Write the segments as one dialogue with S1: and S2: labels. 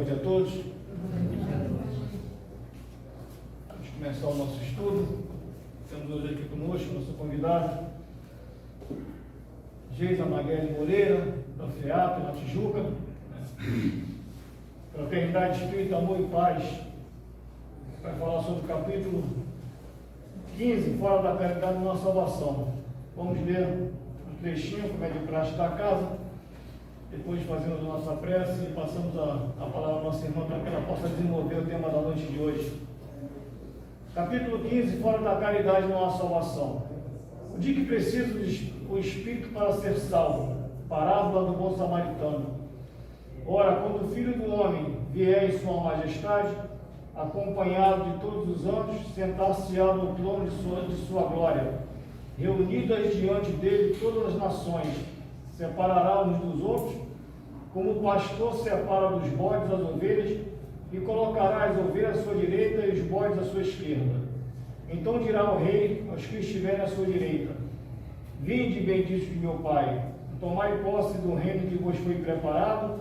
S1: noite a todos. Vamos começar o nosso estudo. Temos hoje aqui conosco nosso convidado, Geisa Maguele Moreira, da FEAP, na Tijuca. Fraternidade, Espírito, Amor e Paz. Vai falar sobre o capítulo 15, fora da caridade na salvação. Vamos ler um trechinho, como é de praxe da casa. Depois fazemos a nossa prece e passamos a palavra à nossa irmã para que ela possa desenvolver o tema da noite de hoje. Capítulo 15, fora da caridade não há salvação. O dia que precisa o Espírito para ser salvo. Parábola do bom samaritano. Ora, quando o Filho do Homem vier em sua majestade, acompanhado de todos os anjos, sentar-se-á no trono de sua glória. Reunidas diante dele todas as nações, separará uns dos outros, como o pastor separa dos bodes as ovelhas, e colocará as ovelhas à sua direita e os bodes à sua esquerda. Então dirá o rei aos que estiverem à sua direita: Vinde, benditos de meu Pai, tomai posse do reino que vos foi preparado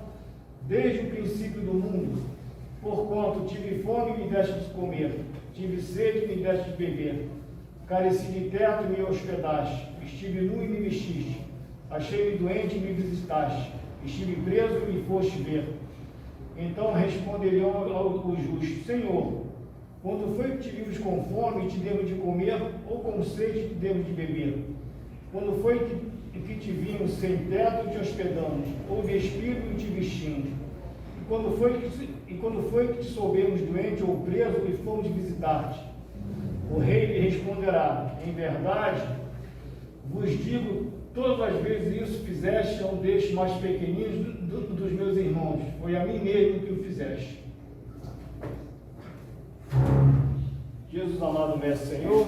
S1: desde o princípio do mundo. Porquanto tive fome e me deste de comer, tive sede e me deste de beber, careci de teto e me hospedaste, estive nu e me vestiste, achei-me doente e me visitaste, estive preso e me foste ver. Então responderão ao justo: Senhor, quando foi que te vimos com fome e te demos de comer, ou com sede e te demos de beber? Quando foi que te vimos sem teto e te hospedamos, ou despido e te vestimos? E quando foi que te soubemos doente ou preso e fomos visitar-te? O rei lhe responderá: Em verdade, vos digo, todas as vezes isso fizeste a um destes mais pequeninos dos meus irmãos. Foi a mim mesmo que o fizeste. Jesus amado Mestre Senhor,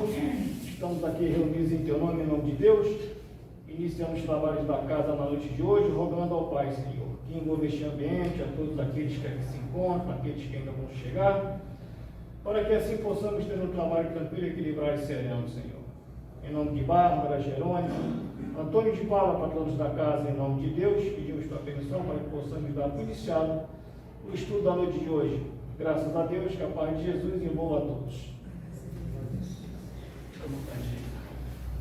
S1: estamos aqui reunidos em Teu nome, em nome de Deus. Iniciamos os trabalhos da casa na noite de hoje, rogando ao Pai, Senhor, que envolva este ambiente, a todos aqueles que aqui se encontram, aqueles que ainda vão chegar, para que assim possamos ter um trabalho tranquilo, equilibrado e sereno, Senhor. Em nome de Bárbara, Jerônimo, Antônio de Paula, patronos da casa, em nome de Deus, pedimos tua permissão para que possamos dar por iniciado o estudo da noite de hoje. Graças a Deus, que a paz de Jesus envolva a todos.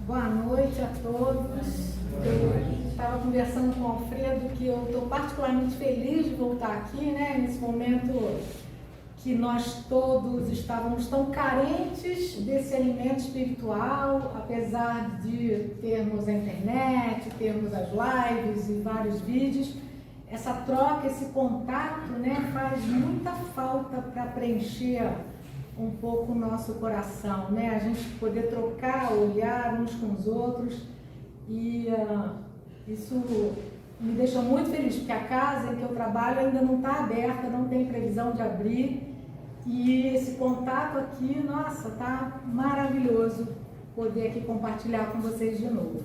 S2: Boa noite a todos. Eu estava conversando com o Alfredo que eu estou particularmente feliz de voltar aqui, né? Nesse momento que nós todos estávamos tão carentes desse alimento espiritual, apesar de termos a internet, termos as lives e vários vídeos, essa troca, esse contato, né, faz muita falta para preencher um pouco o nosso coração, né? A gente poder trocar, olhar uns com os outros, e isso me deixa muito feliz, porque a casa em que eu trabalho ainda não está aberta, não tem previsão de abrir, e esse contato aqui, nossa, tá maravilhoso poder aqui compartilhar com vocês de novo.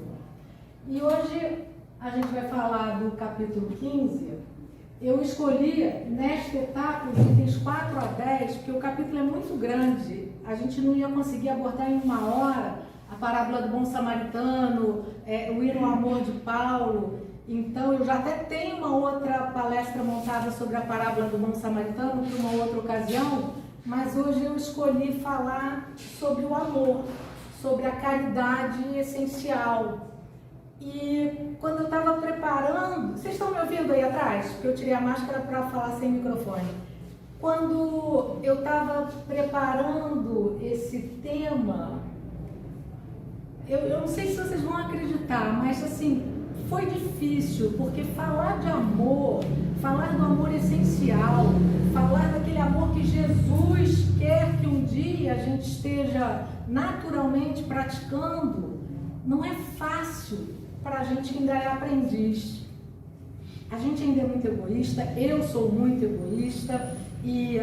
S2: E hoje a gente vai falar do capítulo 15. Eu escolhi nesta etapa os itens 4 a 10, porque o capítulo é muito grande, a gente não ia conseguir abordar em uma hora a parábola do bom samaritano, o hino ao amor de Paulo. Então eu já até tenho uma outra palestra montada sobre a parábola do bom samaritano para uma outra ocasião, mas hoje eu escolhi falar sobre o amor, sobre a caridade essencial. E quando eu estava preparando, vocês estão me ouvindo aí atrás? Porque eu tirei a máscara para falar sem microfone. Quando eu estava preparando esse tema, eu não sei se vocês vão acreditar, mas assim, foi difícil, porque falar de amor, falar do amor essencial, falar daquele amor que Jesus quer que um dia a gente esteja naturalmente praticando, não é fácil para a gente que ainda é aprendiz. A gente ainda é muito egoísta, eu sou muito egoísta, e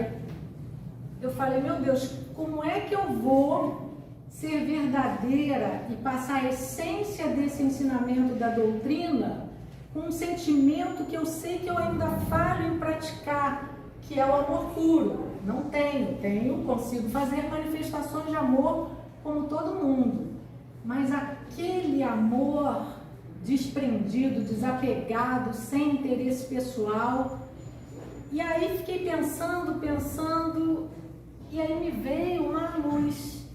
S2: eu falei, meu Deus, como é que eu vou ser verdadeira e passar a essência desse ensinamento da doutrina com um sentimento que eu sei que eu ainda falho em praticar, que é o amor puro? Não tenho, consigo fazer manifestações de amor como todo mundo, mas aquele amor desprendido, desapegado, sem interesse pessoal, E aí fiquei pensando, e aí me veio uma luz.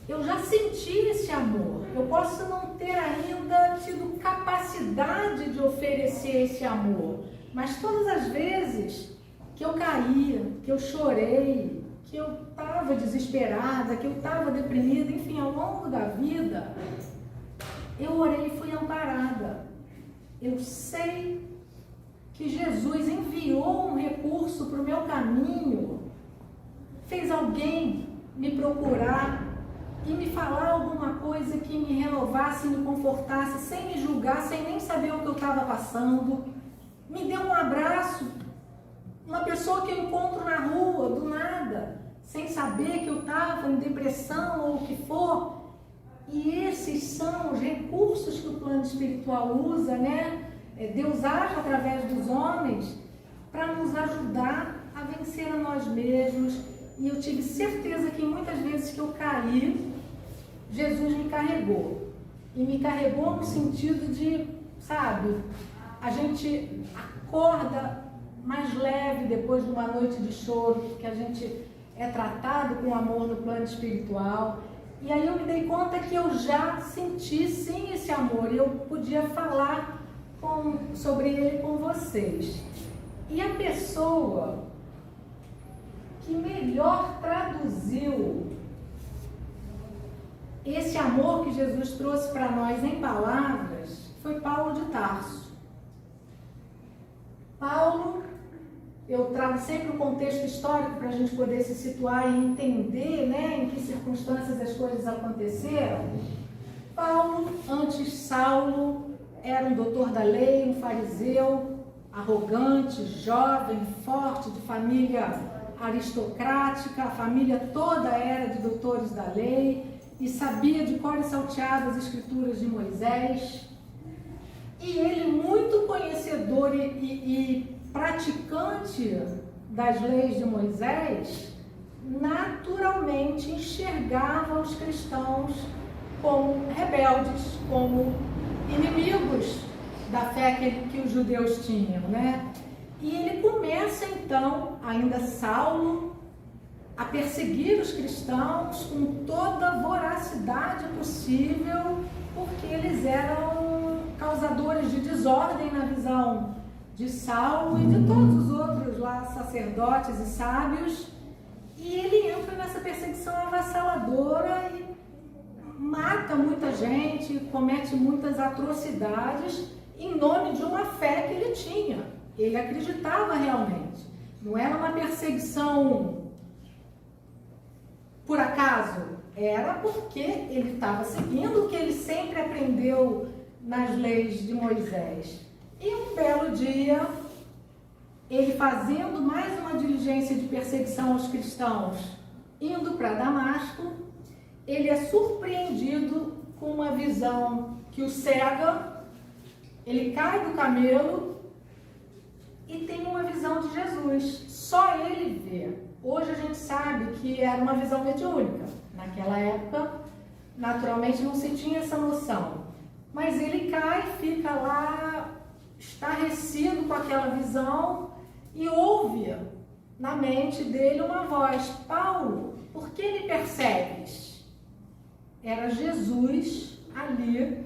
S2: Eu já senti esse amor. Eu posso não ter ainda tido capacidade de oferecer esse amor, mas todas as vezes que eu caía, que eu chorei, que eu estava desesperada, que eu estava deprimida, enfim, ao longo da vida, eu orei e fui amparada. Eu sei que Jesus enviou um recurso para o meu caminho, fez alguém me procurar e me falar alguma coisa que me renovasse, me confortasse, sem me julgar, sem nem saber o que eu estava passando. Me deu um abraço, uma pessoa que eu encontro na rua, do nada, sem saber que eu estava em depressão ou o que for. E esses são os recursos que o plano espiritual usa, né? Deus age através dos homens para nos ajudar a vencer a nós mesmos. E eu tive certeza que muitas vezes que eu caí, Jesus me carregou. E me carregou no sentido de, sabe, a gente acorda mais leve depois de uma noite de choro, porque a gente é tratado com amor no plano espiritual. E aí eu me dei conta que eu já senti sim esse amor e eu podia falar sobre ele com vocês. E a pessoa que melhor traduziu esse amor que Jesus trouxe para nós em palavras foi Paulo de Tarso. Paulo, eu trago sempre o contexto histórico para a gente poder se situar e entender, né, em que circunstâncias as coisas aconteceram. Paulo, antes Saulo, era um doutor da lei, um fariseu, arrogante, jovem, forte, de família aristocrática, a família toda era de doutores da lei e sabia de cor e salteado as escrituras de Moisés. E ele, muito conhecedor e praticante das leis de Moisés, naturalmente enxergava os cristãos como rebeldes, como inimigos da fé que os judeus tinham, né? E ele começa então, ainda Saulo, a perseguir os cristãos com toda a voracidade possível, porque eles eram causadores de desordem na visão de Saulo e de todos os outros lá, sacerdotes e sábios. E ele entra nessa perseguição avassaladora e mata muita gente, comete muitas atrocidades em nome de uma fé que ele tinha. Ele acreditava realmente. Não era uma perseguição por acaso, era porque ele estava seguindo o que ele sempre aprendeu nas leis de Moisés. E um belo dia, ele fazendo mais uma diligência de perseguição aos cristãos, indo para Damasco, ele é surpreendido com uma visão que o cega. Ele cai do camelo e tem uma visão de Jesus. Só ele vê. Hoje a gente sabe que era uma visão mediúnica. Naquela época, naturalmente, não se tinha essa noção. Mas ele cai, fica lá estarrecido com aquela visão e ouve na mente dele uma voz: Paulo, por que me persegues? Era Jesus ali,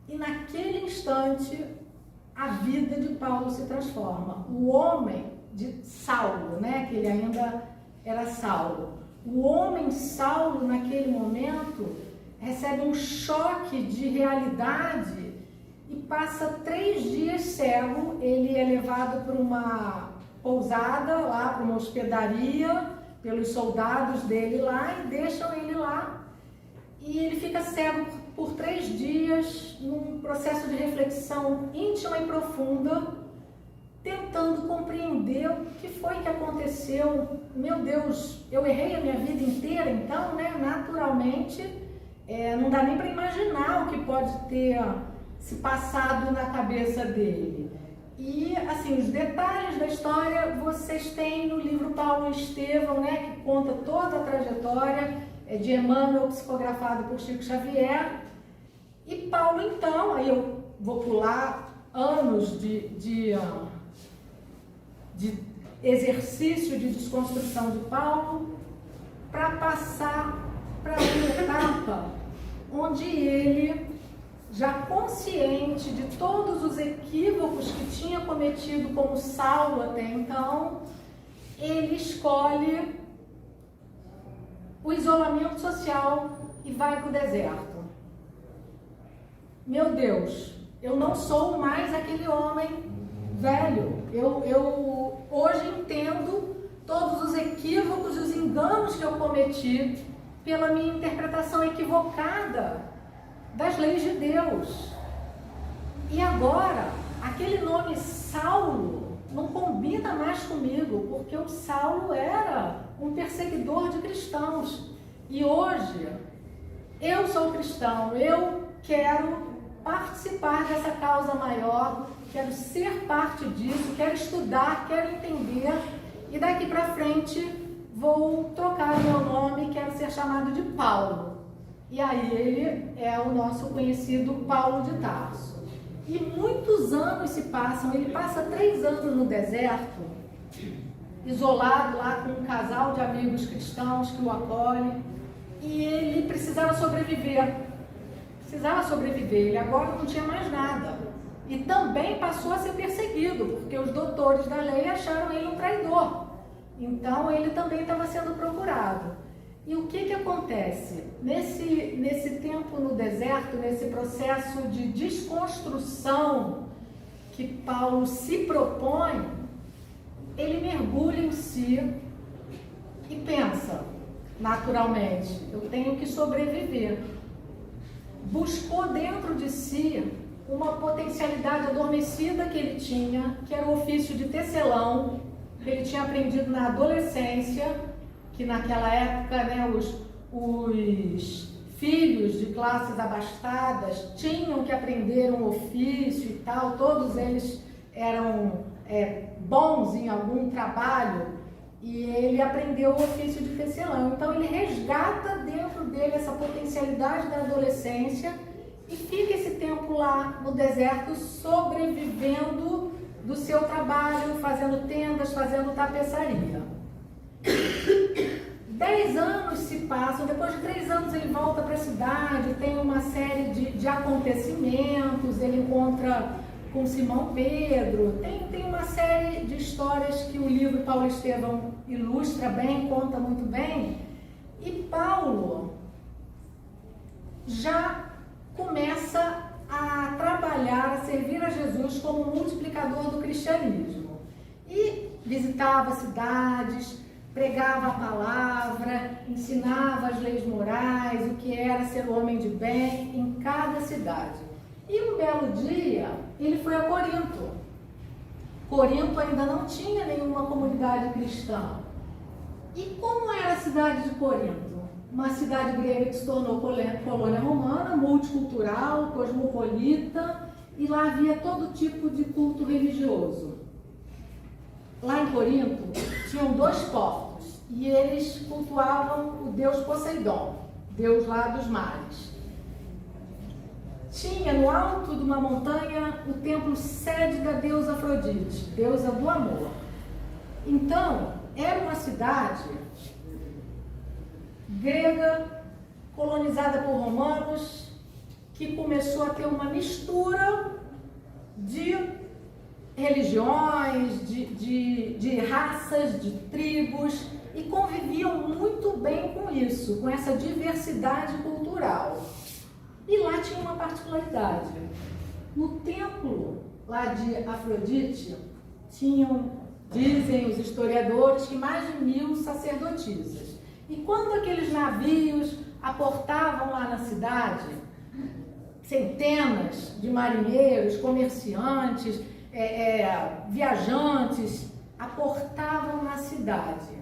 S2: e naquele instante a vida de Paulo se transforma. O homem de Saulo, né, que ele ainda era Saulo, o homem Saulo naquele momento recebe um choque de realidade e passa 3 dias cego. Ele é levado para uma pousada, lá para uma hospedaria, pelos soldados dele lá, e deixam ele lá. E ele fica cego por 3 dias, num processo de reflexão íntima e profunda, tentando compreender o que foi que aconteceu. Meu Deus, eu errei a minha vida inteira, então, né? Naturalmente, não dá nem para imaginar o que pode ter se passado na cabeça dele. E, assim, os detalhes da história vocês têm no livro Paulo e Estevão, né? Que conta toda a trajetória de Emmanuel, psicografado por Chico Xavier. E Paulo, então, aí eu vou pular anos de de exercício de desconstrução de Paulo, para passar para uma etapa onde ele, já consciente de todos os equívocos que tinha cometido como Saulo até então, ele escolhe o isolamento social e vai para o deserto. Meu Deus, eu não sou mais aquele homem velho. Eu hoje entendo todos os equívocos e os enganos que eu cometi pela minha interpretação equivocada das leis de Deus. E agora, aquele nome Saulo não combina mais comigo, porque o Saulo era um perseguidor de cristãos. E hoje, eu sou cristão, eu quero participar dessa causa maior, quero ser parte disso, quero estudar, quero entender, e daqui para frente vou trocar o meu nome, quero ser chamado de Paulo. E aí ele é o nosso conhecido Paulo de Tarso. E muitos anos se passam, ele passa 3 anos no deserto, isolado lá com um casal de amigos cristãos que o acolhe, e ele precisava sobreviver, ele agora não tinha mais nada. E também passou a ser perseguido, porque os doutores da lei acharam ele um traidor. Então ele também estava sendo procurado. E o que acontece? Nesse tempo no deserto, nesse processo de desconstrução que Paulo se propõe, ele mergulha em si e pensa, naturalmente, eu tenho que sobreviver. Buscou dentro de si uma potencialidade adormecida que ele tinha, que era o ofício de tecelão, que ele tinha aprendido na adolescência, que naquela época, né, os filhos de classes abastadas tinham que aprender um ofício e tal, todos eles eram bons em algum trabalho, e ele aprendeu o ofício de tecelão. Então ele resgata dentro dele essa potencialidade da adolescência e fica esse tempo lá no deserto sobrevivendo do seu trabalho, fazendo tendas, fazendo tapeçaria. 10 anos se passam, depois de 3 anos ele volta para a cidade, tem uma série de acontecimentos, ele encontra com Simão Pedro, tem uma série de histórias que o livro Paulo Estevão ilustra bem, conta muito bem, e Paulo já começa a trabalhar, a servir a Jesus como multiplicador do cristianismo. E visitava cidades, pregava a palavra, ensinava as leis morais, o que era ser homem de bem em cada cidade. E um belo dia, ele foi a Corinto. Corinto ainda não tinha nenhuma comunidade cristã. E como era a cidade de Corinto? Uma cidade grega que se tornou colônia romana, multicultural, cosmopolita, e lá havia todo tipo de culto religioso. Lá em Corinto, tinham 2 portos, e eles cultuavam o deus Poseidon, deus lá dos mares. Tinha no alto de uma montanha o templo sede da deusa Afrodite, deusa do amor. Então, era uma cidade grega, colonizada por romanos, que começou a ter uma mistura de religiões, de raças, de tribos, e conviviam muito bem com isso, com essa diversidade cultural. E lá tinha uma particularidade. No templo lá de Afrodite, tinham, dizem os historiadores, que mais de 1000 sacerdotisas. E quando aqueles navios aportavam lá na cidade, centenas de marinheiros, comerciantes, viajantes, aportavam na cidade.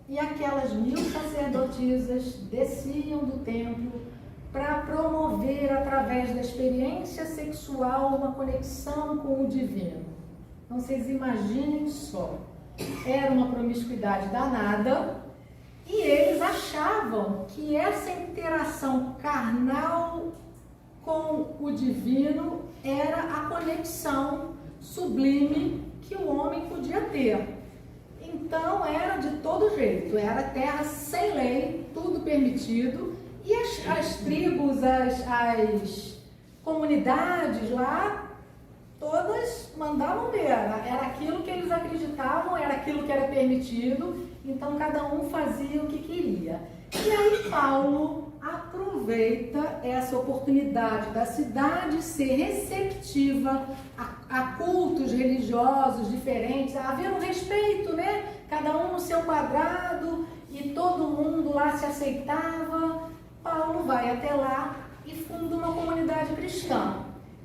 S2: E aquelas 1000 sacerdotisas desciam do templo para promover, através da experiência sexual, uma conexão com o divino. Então, vocês imaginem só, era uma promiscuidade danada, e eles achavam que essa interação carnal com o divino era a conexão sublime que o homem podia ter. Então era de todo jeito, era terra sem lei, tudo permitido, e as tribos, as comunidades lá, todas mandavam ver, era aquilo que eles acreditavam, era aquilo que era permitido, então cada um fazia o que queria. E aí Paulo aproveita essa oportunidade da cidade ser receptiva a cultos religiosos diferentes, a haver um respeito, né? Cada um no seu quadrado e todo mundo lá se aceitava. Paulo vai até lá e funda uma comunidade cristã.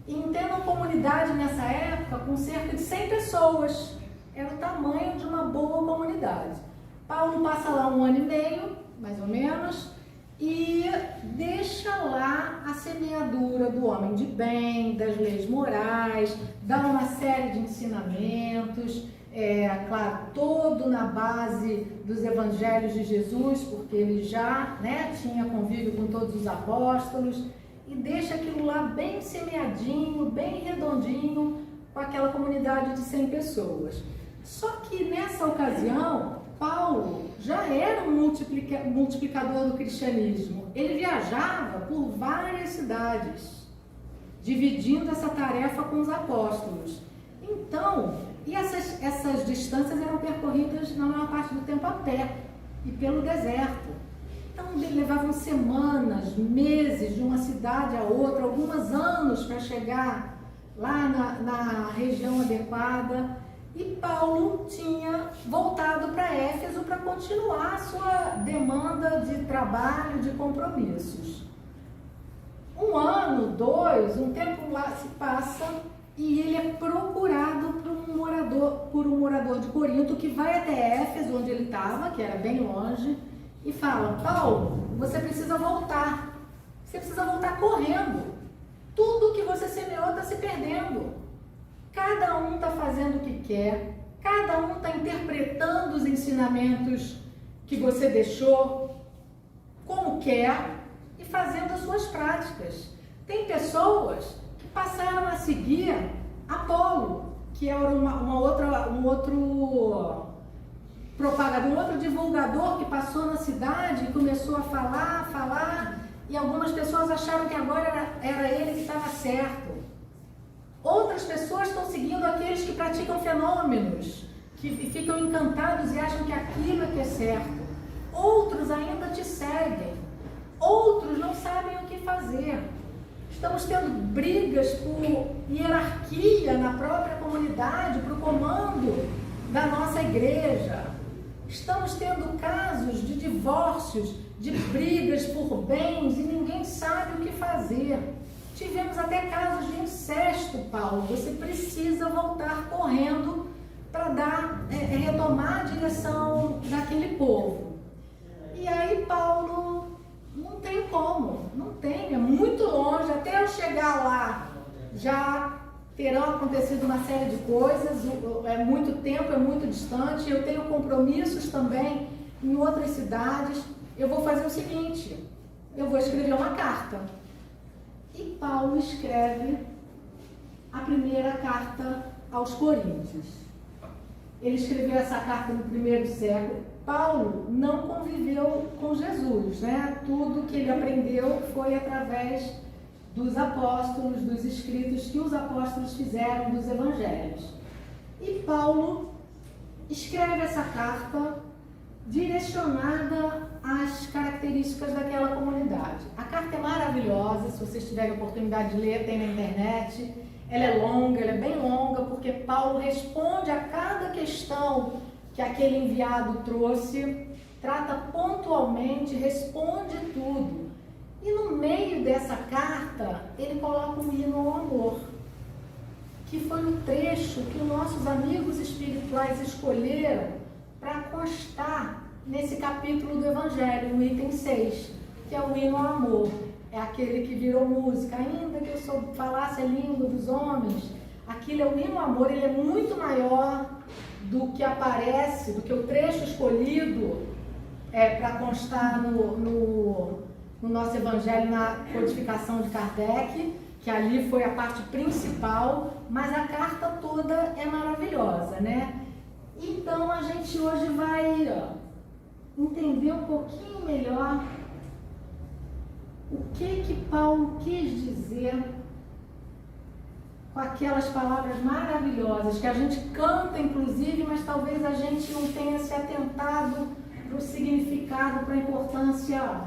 S2: E entenda uma comunidade nessa época com cerca de 100 pessoas. Era o tamanho de uma boa comunidade. Paulo passa lá 1 ano e meio, mais ou menos, e deixa lá a semeadura do homem de bem, das leis morais, dá uma série de ensinamentos, claro, todo na base dos evangelhos de Jesus, porque ele já, né, tinha convívio com todos os apóstolos, e deixa aquilo lá bem semeadinho, bem redondinho, com aquela comunidade de 100 pessoas. Só que nessa ocasião, Paulo já era um multiplicador do cristianismo. Ele viajava por várias cidades, dividindo essa tarefa com os apóstolos. Então, e essas distâncias eram percorridas na maior parte do tempo a pé e pelo deserto. Então, levavam semanas, meses de uma cidade a outra, alguns anos para chegar lá na região adequada. E Paulo tinha voltado para Éfeso para continuar a sua demanda de trabalho, de compromissos. 1 ano, 2, um tempo lá se passa e ele é procurado por um morador de Corinto que vai até Éfeso, onde ele estava, que era bem longe, e fala: Paulo, você precisa voltar. Você precisa voltar correndo. Tudo que você semeou está se perdendo. Cada um está fazendo o que quer, cada um está interpretando os ensinamentos que você deixou como quer e fazendo as suas práticas. Tem pessoas que passaram a seguir Apolo, que era um outro propagador, um outro divulgador que passou na cidade e começou a falar, e algumas pessoas acharam que agora era ele que estava certo. Outras pessoas estão seguindo aqueles que praticam fenômenos, que ficam encantados e acham que aquilo é que é certo. Outros ainda te seguem. Outros não sabem o que fazer. Estamos tendo brigas por hierarquia na própria comunidade, para o comando da nossa igreja. Estamos tendo casos de divórcios, de brigas por bens e ninguém sabe o que fazer. Tivemos até casos de incesto, Paulo. Você precisa voltar correndo para retomar a direção daquele povo. E aí Paulo não tem como, não tem, é muito longe. Até eu chegar lá já terão acontecido uma série de coisas, é muito tempo, é muito distante. Eu tenho compromissos também em outras cidades. Eu vou fazer o seguinte, eu vou escrever uma carta. E Paulo escreve a primeira carta aos Coríntios. Ele escreveu essa carta no 1º século. Paulo não conviveu com Jesus, né? Tudo que ele aprendeu foi através dos apóstolos, dos escritos que os apóstolos fizeram dos evangelhos. E Paulo escreve essa carta direcionada às características daquela comunidade. A carta é maravilhosa, se vocês tiverem oportunidade de ler, tem na internet. Ela é longa, ela é bem longa, porque Paulo responde a cada questão que aquele enviado trouxe, trata pontualmente, responde tudo. E no meio dessa carta, ele coloca um hino ao amor, que foi o trecho que os nossos amigos espirituais escolheram para constar nesse capítulo do Evangelho, no item 6, que é o hino ao amor. É aquele que virou música, ainda que eu falasse a língua dos homens. Aquilo é o hino ao amor, ele é muito maior do que aparece, do que o trecho escolhido para constar no nosso Evangelho, na codificação de Kardec, que ali foi a parte principal, mas a carta toda é maravilhosa, né? Então a gente hoje vai entender um pouquinho melhor o que Paulo quis dizer com aquelas palavras maravilhosas que a gente canta, inclusive, mas talvez a gente não tenha se atentado para o significado, para a importância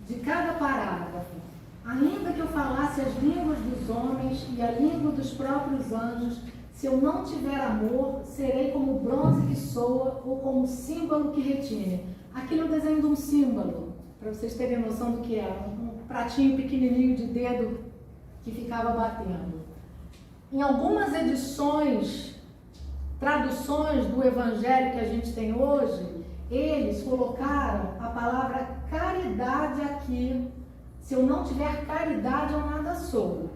S2: de cada parágrafo. Ainda que eu falasse as línguas dos homens e a língua dos próprios anjos, se eu não tiver amor, serei como bronze que soa ou como símbolo que retine. Aqui no desenho de um símbolo, para vocês terem noção do que é, um pratinho pequenininho de dedo que ficava batendo. Em algumas edições, traduções do Evangelho que a gente tem hoje, eles colocaram a palavra caridade aqui. Se eu não tiver caridade, eu nada sou.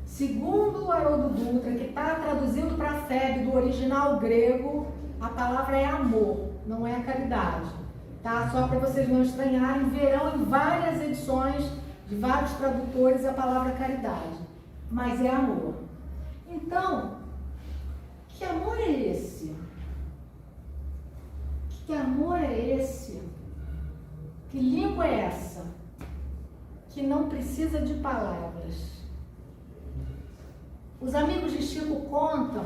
S2: Segundo o Haroldo Dutra, que está traduzindo para a FEB do original grego, a palavra é amor, não é caridade. Tá? Só para vocês não estranharem, verão em várias edições de vários tradutores a palavra caridade. Mas é amor. Então, que amor é esse? Que amor é esse? Que língua é essa? Que não precisa de palavras. Os amigos de Chico contam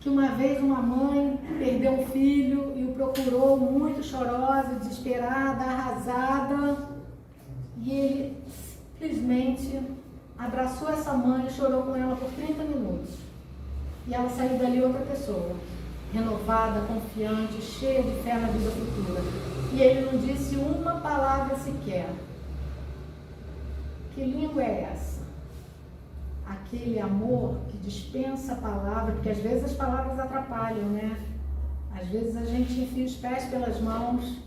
S2: que uma vez uma mãe perdeu um filho e o procurou muito chorosa, desesperada, arrasada, e ele simplesmente abraçou essa mãe e chorou com ela por 30 minutos. E ela saiu dali outra pessoa, renovada, confiante, cheia de fé na vida futura. E ele não disse uma palavra sequer. Que língua é essa? Aquele amor que dispensa a palavra, porque às vezes as palavras atrapalham, né? Às vezes a gente enfia os pés pelas mãos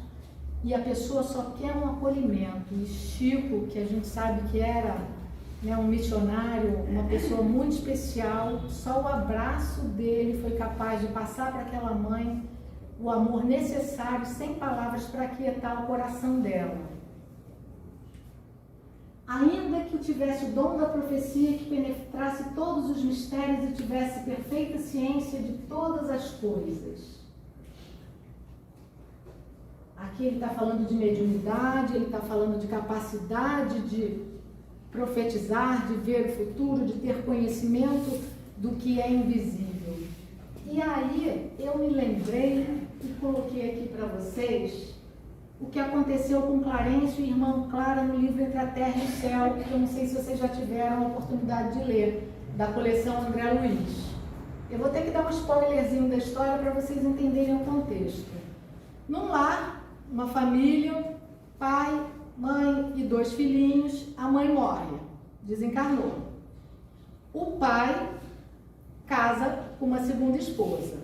S2: e a pessoa só quer um acolhimento. E Chico, que a gente sabe que era, né, um missionário, uma pessoa muito especial, só o abraço dele foi capaz de passar para aquela mãe o amor necessário, sem palavras, para aquietar o coração dela. Ainda que eu tivesse o dom da profecia, que penetrasse todos os mistérios e tivesse perfeita ciência de todas as coisas. Aqui ele está falando de mediunidade, ele está falando de capacidade de profetizar, de ver o futuro, de ter conhecimento do que é invisível. E aí eu me lembrei e coloquei aqui para vocês o que aconteceu com Clarencio e irmã Clara no livro Entre a Terra e o Céu, que eu não sei se vocês já tiveram a oportunidade de ler, da coleção André Luiz. Eu vou ter que dar um spoilerzinho da história para vocês entenderem o contexto. Num lar, uma família, pai, mãe e 2 filhinhos, a mãe morre, desencarnou. O pai casa com uma segunda esposa.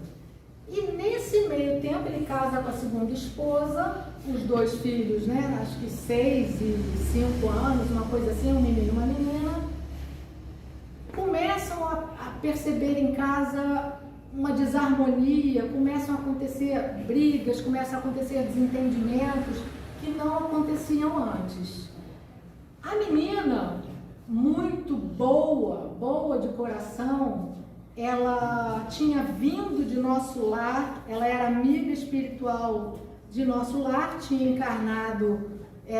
S2: E nesse meio tempo ele casa com a segunda esposa, os 2 filhos, né, acho que 6 e 5 anos, uma coisa assim, um menino e uma menina, começam a perceber em casa uma desarmonia, começam a acontecer brigas, começam a acontecer desentendimentos que não aconteciam antes. A menina, muito boa de coração, ela tinha vindo de nosso lar, ela era amiga espiritual de nosso lar, tinha encarnado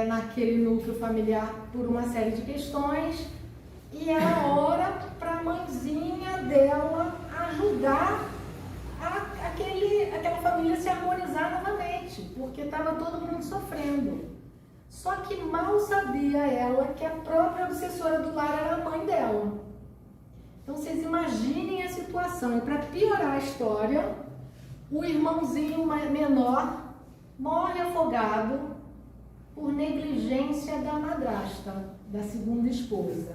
S2: naquele núcleo familiar por uma série de questões, e ela ora para a mãezinha dela ajudar aquela família a se harmonizar novamente, porque estava todo mundo sofrendo. Só que mal sabia ela que a própria obsessora do lar era a mãe dela. Então vocês imaginem a situação. E para piorar a história, o irmãozinho menor morre afogado por negligência da madrasta, da segunda esposa.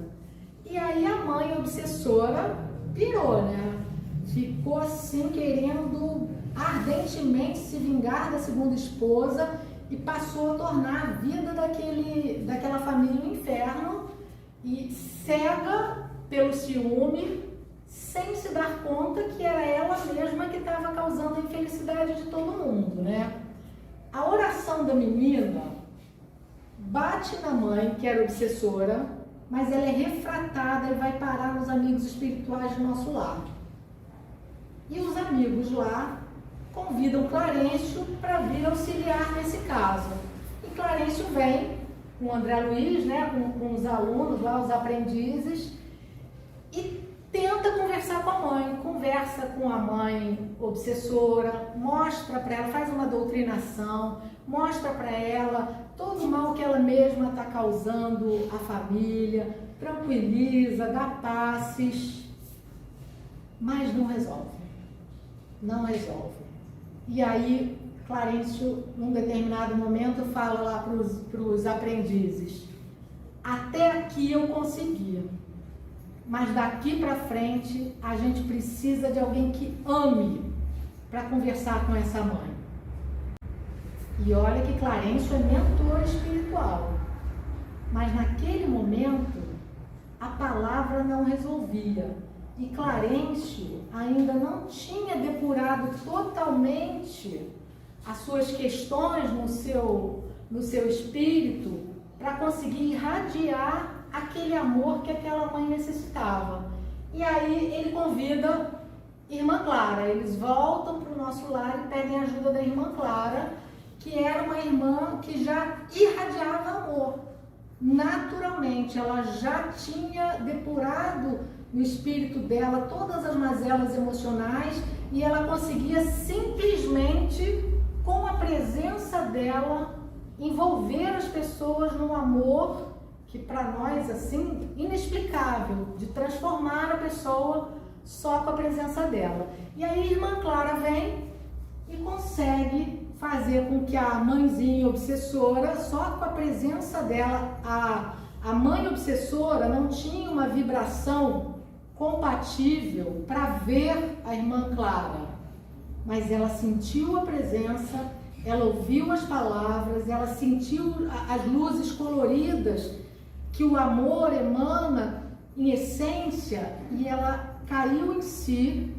S2: E aí a mãe obsessora pirou, né? Ficou assim querendo ardentemente se vingar da segunda esposa e passou a tornar a vida daquela família um inferno, e cega pelo ciúme, sem se dar conta que era ela mesma que estava causando a infelicidade de todo mundo, né? A oração da menina bate na mãe, que era obsessora, mas ela é refratada e vai parar nos amigos espirituais do nosso lar. E os amigos lá convidam Clarencio para vir auxiliar nesse caso. E Clarencio vem com o André Luiz, né, com os alunos lá, os aprendizes, e tenta conversar com a mãe, conversa com a mãe obsessora, mostra para ela, faz uma doutrinação, mostra para ela todo o mal que ela mesma está causando à família, tranquiliza, dá passes, mas não resolve. Não resolve. E aí, Clarencio, num determinado momento, fala lá para os aprendizes: até aqui eu consegui, mas daqui para frente a gente precisa de alguém que ame para conversar com essa mãe. E olha que Clarencio é mentor espiritual, mas naquele momento a palavra não resolvia. E Clarencio ainda não tinha depurado totalmente as suas questões no seu espírito para conseguir irradiar aquele amor que aquela mãe necessitava. E aí ele convida Irmã Clara, eles voltam para o nosso lar e pedem ajuda da Irmã Clara, que era uma irmã que já irradiava amor. Naturalmente, ela já tinha depurado no espírito dela todas as mazelas emocionais e ela conseguia simplesmente, com a presença dela, envolver as pessoas num amor que para nós, assim, inexplicável, de transformar a pessoa só com a presença dela. E aí a Irmã Clara vem e consegue fazer com que a mãezinha obsessora, só com a presença dela, a mãe obsessora não tinha uma vibração compatível para ver a Irmã Clara, mas ela sentiu a presença, ela ouviu as palavras, ela sentiu as luzes coloridas que o amor emana em essência, e ela caiu em si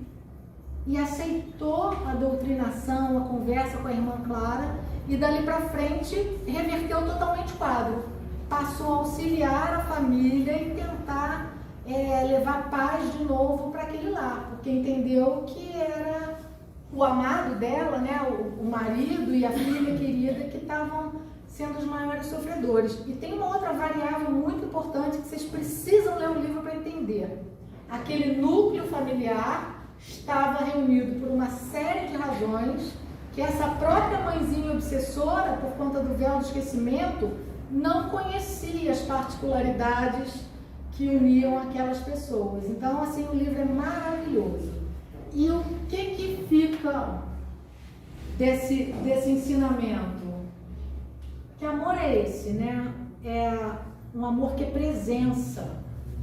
S2: e aceitou a doutrinação, a conversa com a Irmã Clara, e dali para frente reverteu totalmente o quadro, passou a auxiliar a família e tentar levar paz de novo para aquele lar, porque entendeu que era o amado dela, né, o marido e a filha querida que estavam sendo os maiores sofredores. E tem uma outra variável muito importante que vocês precisam ler o livro para entender. Aquele núcleo familiar estava reunido por uma série de razões que essa própria mãezinha obsessora, por conta do véu do esquecimento, não conhecia as particularidades que uniam aquelas pessoas. Então, assim, o livro é maravilhoso. E o que fica desse ensinamento? Que amor é esse, né? É um amor que é presença.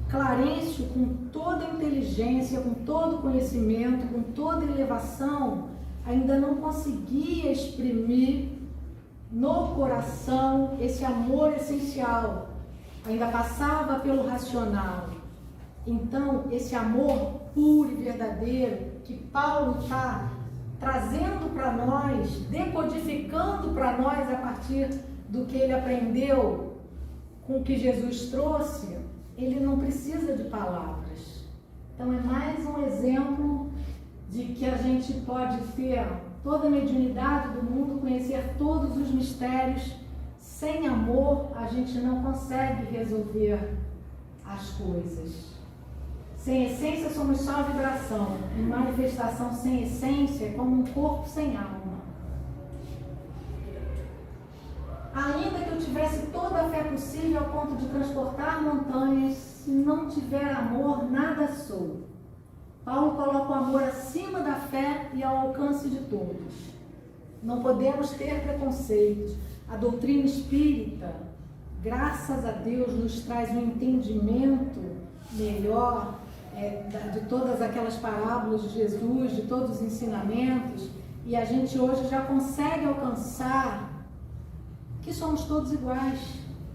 S2: Clarencio, com toda a inteligência, com todo o conhecimento, com toda a elevação, ainda não conseguia exprimir no coração esse amor essencial. Ainda passava pelo racional. Então, esse amor puro e verdadeiro que Paulo está trazendo para nós, decodificando para nós a partir do que ele aprendeu com o que Jesus trouxe, ele não precisa de palavras. Então é mais um exemplo de que a gente pode ter toda a mediunidade do mundo, conhecer todos os mistérios. Sem amor, a gente não consegue resolver as coisas. Sem essência, somos só vibração. E manifestação sem essência é como um corpo sem alma. Ainda que eu tivesse toda a fé possível ao ponto de transportar montanhas, se não tiver amor, nada sou. Paulo coloca o amor acima da fé e ao alcance de todos. Não podemos ter preconceitos. A doutrina espírita, graças a Deus, nos traz um entendimento melhor de todas aquelas parábolas de Jesus, de todos os ensinamentos, e a gente hoje já consegue alcançar que somos todos iguais,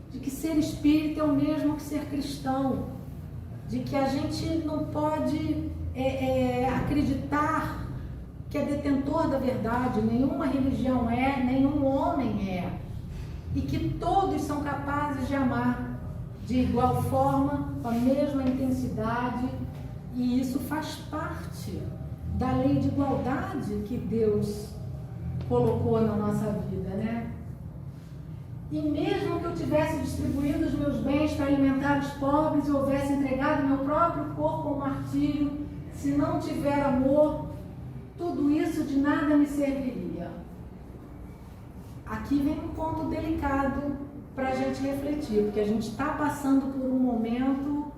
S2: de que ser espírita é o mesmo que ser cristão, de que a gente não pode acreditar que é detentor da verdade, nenhuma religião é, nenhum homem é, e que todos são capazes de amar de igual forma, com a mesma intensidade, e isso faz parte da lei de igualdade que Deus colocou na nossa vida, né? E mesmo que eu tivesse distribuído os meus bens para alimentar os pobres e houvesse entregado meu próprio corpo ao martírio, se não tiver amor, tudo isso de nada me serviria. Aqui vem um ponto delicado para a gente refletir, porque a gente está passando por um momento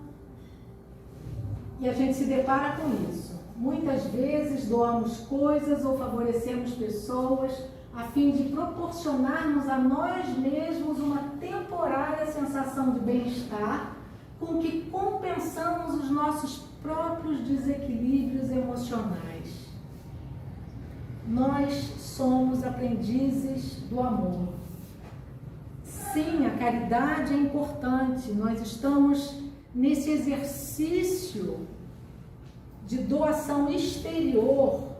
S2: e a gente se depara com isso. Muitas vezes doamos coisas ou favorecemos pessoas a fim de proporcionarmos a nós mesmos uma temporária sensação de bem-estar, com que compensamos os nossos próprios desequilíbrios emocionais. Nós somos aprendizes do amor. Sim, a caridade é importante, nós estamos nesse exercício de doação exterior.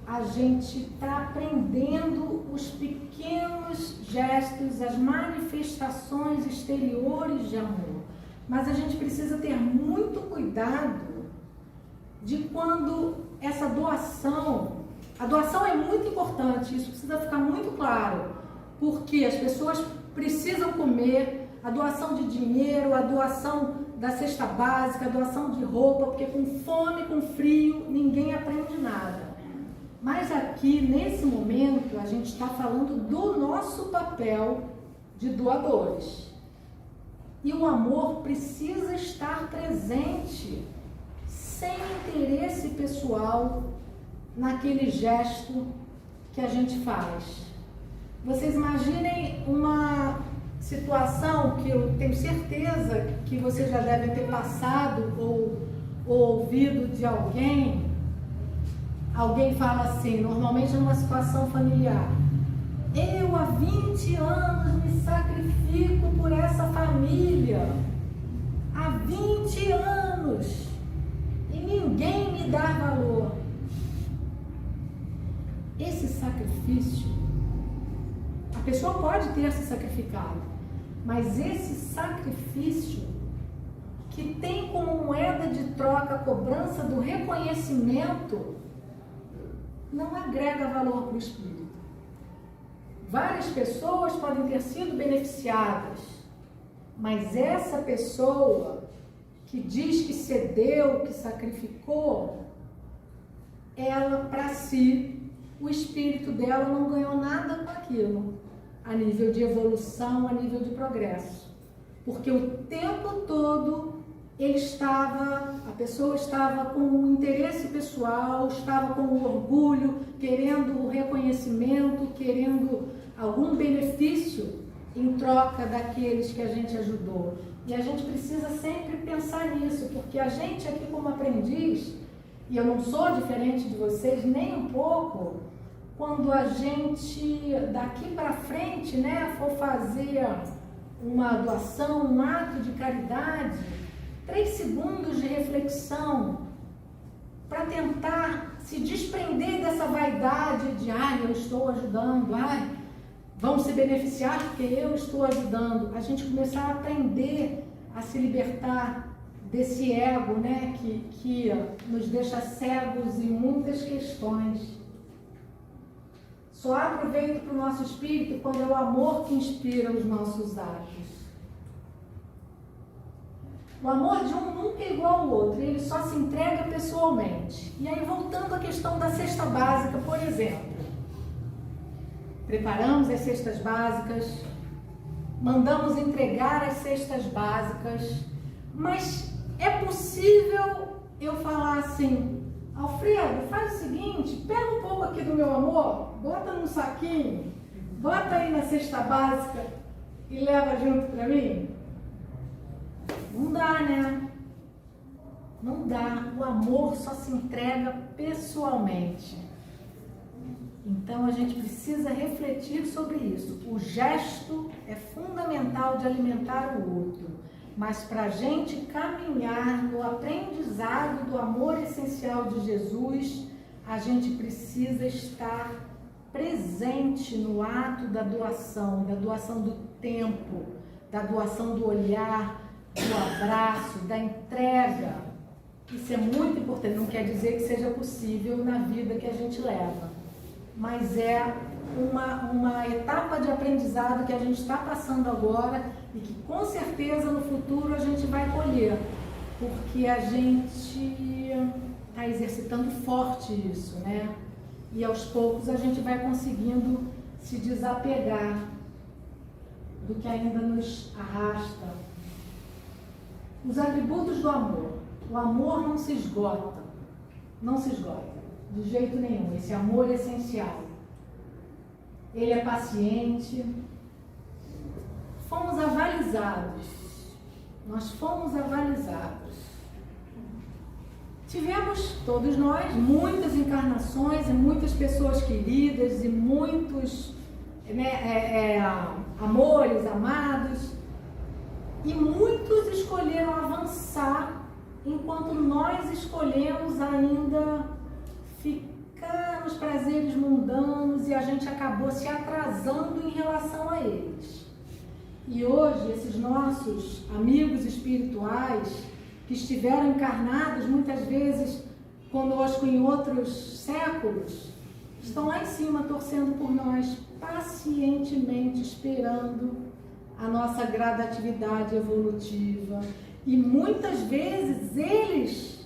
S2: A gente está aprendendo os pequenos gestos, as manifestações exteriores de amor. Mas a gente precisa ter muito cuidado de quando essa doação, a doação é muito importante, isso precisa ficar muito claro, porque as pessoas precisam comer, a doação de dinheiro, a doação da cesta básica, a doação de roupa, porque com fome, com frio, ninguém aprende nada. Mas aqui, nesse momento, a gente está falando do nosso papel de doadores. E o amor precisa estar presente, sem interesse pessoal, naquele gesto que a gente faz. Vocês imaginem uma situação que eu tenho certeza que vocês já devem ter passado ou ouvido de alguém. Alguém fala assim, normalmente numa situação familiar: eu há 20 anos me sacrifico por essa família, há 20 anos, e ninguém me dá valor. Esse sacrifício, a pessoa pode ter se sacrificado, mas esse sacrifício que tem como moeda de troca a cobrança do reconhecimento, não agrega valor para o espírito. Várias pessoas podem ter sido beneficiadas, mas essa pessoa que diz que cedeu, que sacrificou, ela, para si, o espírito dela não ganhou nada com aquilo, a nível de evolução, a nível de progresso. Porque o tempo todo a pessoa estava com um interesse pessoal, estava com um orgulho, querendo o reconhecimento, querendo algum benefício em troca daqueles que a gente ajudou. E a gente precisa sempre pensar nisso, porque a gente aqui como aprendiz, e eu não sou diferente de vocês nem um pouco, quando a gente daqui para frente, né, for fazer uma doação, um ato de caridade, 3 segundos de reflexão para tentar se desprender dessa vaidade de eu estou ajudando, vão se beneficiar porque eu estou ajudando. A gente começar a aprender a se libertar desse ego, né, que nos deixa cegos em muitas questões. Só há proveito para o nosso espírito quando é o amor que inspira os nossos atos. O amor de um nunca é igual ao outro, ele só se entrega pessoalmente. E aí, voltando à questão da cesta básica, por exemplo. Preparamos as cestas básicas, mandamos entregar as cestas básicas, mas é possível eu falar assim: Alfredo, faz o seguinte, pega um pouco aqui do meu amor, bota num saquinho, bota aí na cesta básica e leva junto para mim? Não dá, né? Não dá. O amor só se entrega pessoalmente. Então a gente precisa refletir sobre isso. O gesto é fundamental de alimentar o outro, mas para a gente caminhar no aprendizado do amor essencial de Jesus, a gente precisa estar presente no ato da doação do tempo, da doação do olhar, do abraço, da entrega. Isso é muito importante, não quer dizer que seja possível na vida que a gente leva, mas é uma etapa de aprendizado que a gente está passando agora e que com certeza no futuro a gente vai colher, porque a gente está exercitando forte isso, né? E aos poucos a gente vai conseguindo se desapegar do que ainda nos arrasta. Os atributos do amor. O amor não se esgota, de jeito nenhum. Esse amor é essencial. Ele é paciente. Fomos avalizados. Nós fomos avalizados. Tivemos, todos nós, muitas encarnações e muitas pessoas queridas e muitos amores, amados. E muitos escolheram avançar, enquanto nós escolhemos ainda ficar nos prazeres mundanos e a gente acabou se atrasando em relação a eles. E hoje, esses nossos amigos espirituais, que estiveram encarnados muitas vezes conosco em outros séculos, estão lá em cima torcendo por nós, pacientemente esperando a nossa gradatividade evolutiva. E muitas vezes eles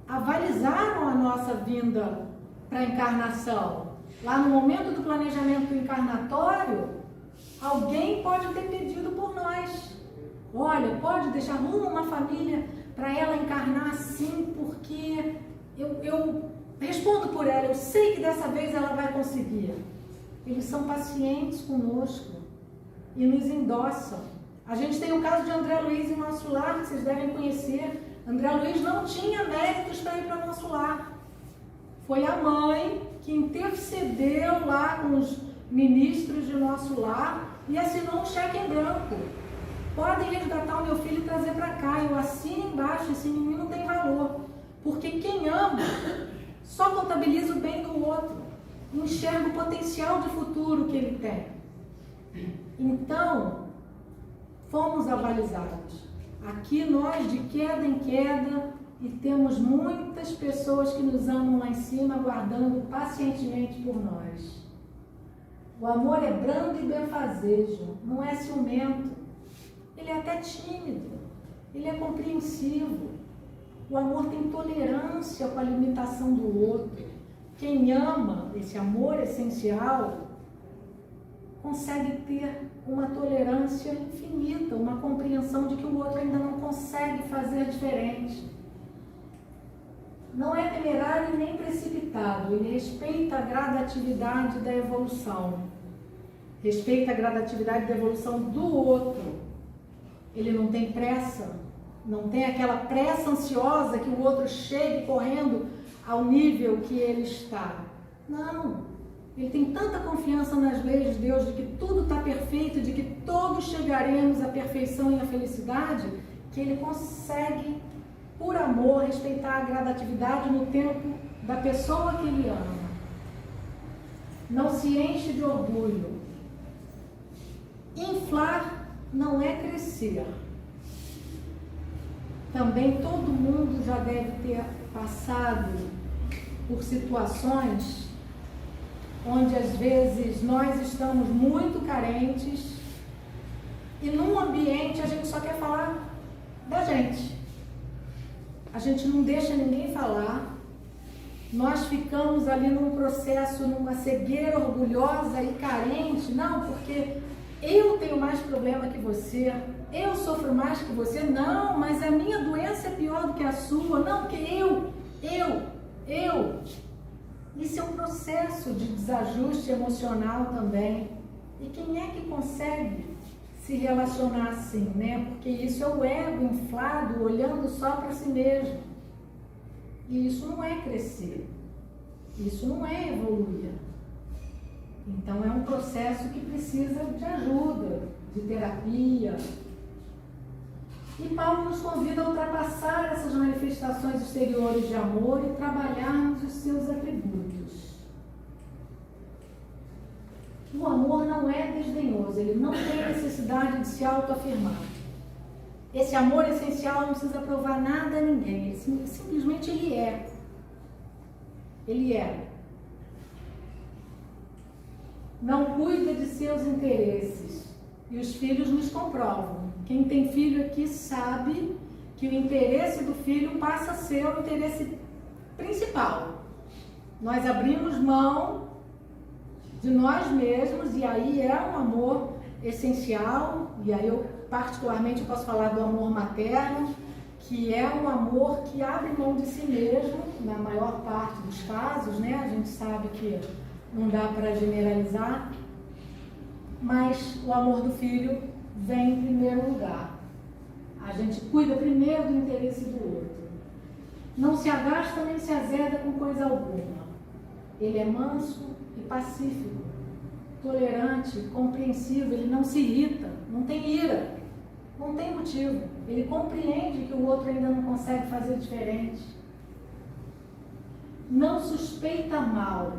S2: avalizaram a nossa vinda para a encarnação. Lá no momento do planejamento encarnatório, alguém pode ter pedido por nós. Olha, pode deixar uma família para ela encarnar assim, porque eu respondo por ela, eu sei que dessa vez ela vai conseguir. Eles são pacientes conosco e nos endossam. A gente tem o caso de André Luiz em nosso lar, que vocês devem conhecer. André Luiz não tinha méritos para ir para o nosso lar. Foi a mãe que intercedeu lá com os ministros de nosso lar e assinou um cheque em branco. Podem resgatar o meu filho e trazer para cá. Eu assino embaixo, esse menino tem valor. Porque quem ama só contabiliza o bem do outro. Enxerga o potencial de futuro que ele tem. Então, fomos avalizados. Aqui nós, de queda em queda, e temos muitas pessoas que nos amam lá em cima, aguardando pacientemente por nós. O amor é brando e benfazejo, não é ciumento. Ele é até tímido, ele é compreensivo. O amor tem tolerância com a limitação do outro. Quem ama, esse amor essencial, consegue ter uma tolerância infinita, uma compreensão de que o outro ainda não consegue fazer diferente. Não é temerário nem precipitado, ele respeita a gradatividade da evolução. Respeita a gradatividade da evolução do outro. Ele não tem pressa, não tem aquela pressa ansiosa que o outro chegue correndo ao nível que ele está. Não. Ele tem tanta confiança nas leis de Deus, de que tudo está perfeito, de que todos chegaremos à perfeição e à felicidade, que ele consegue, por amor, respeitar a gradatividade no tempo da pessoa que ele ama. Não se enche de orgulho. Inflar não é crescer. Também todo mundo já deve ter passado por situações onde às vezes nós estamos muito carentes e num ambiente a gente só quer falar da gente. A gente não deixa ninguém falar. Nós ficamos ali num processo, numa cegueira orgulhosa e carente. Não, porque eu tenho mais problema que você, eu sofro mais que você. Não, mas a minha doença é pior do que a sua. Não, porque eu. Isso é um processo de desajuste emocional também. E quem é que consegue se relacionar assim, né? Porque isso é o ego inflado, olhando só para si mesmo. E isso não é crescer. Isso não é evoluir. Então é um processo que precisa de ajuda, de terapia. E Paulo nos convida a ultrapassar essas manifestações exteriores de amor e trabalharmos os seus atributos. O amor não é desdenhoso, ele não tem necessidade de se autoafirmar. Esse amor essencial não precisa provar nada a ninguém, simplesmente ele é. Ele é. Não cuida de seus interesses. E os filhos nos comprovam. Quem tem filho aqui sabe que o interesse do filho passa a ser o interesse principal. Nós abrimos mão de nós mesmos e aí é um amor essencial. E aí eu particularmente posso falar do amor materno, que é um amor que abre mão de si mesmo, na maior parte dos casos, né? A gente sabe que não dá para generalizar, mas o amor do filho vem em primeiro lugar. A gente cuida primeiro do interesse do outro. Não se agasta nem se azeda com coisa alguma. Ele é manso e pacífico, tolerante, compreensivo, ele não se irrita, não tem ira, não tem motivo. Ele compreende que o outro ainda não consegue fazer diferente. Não suspeita mal.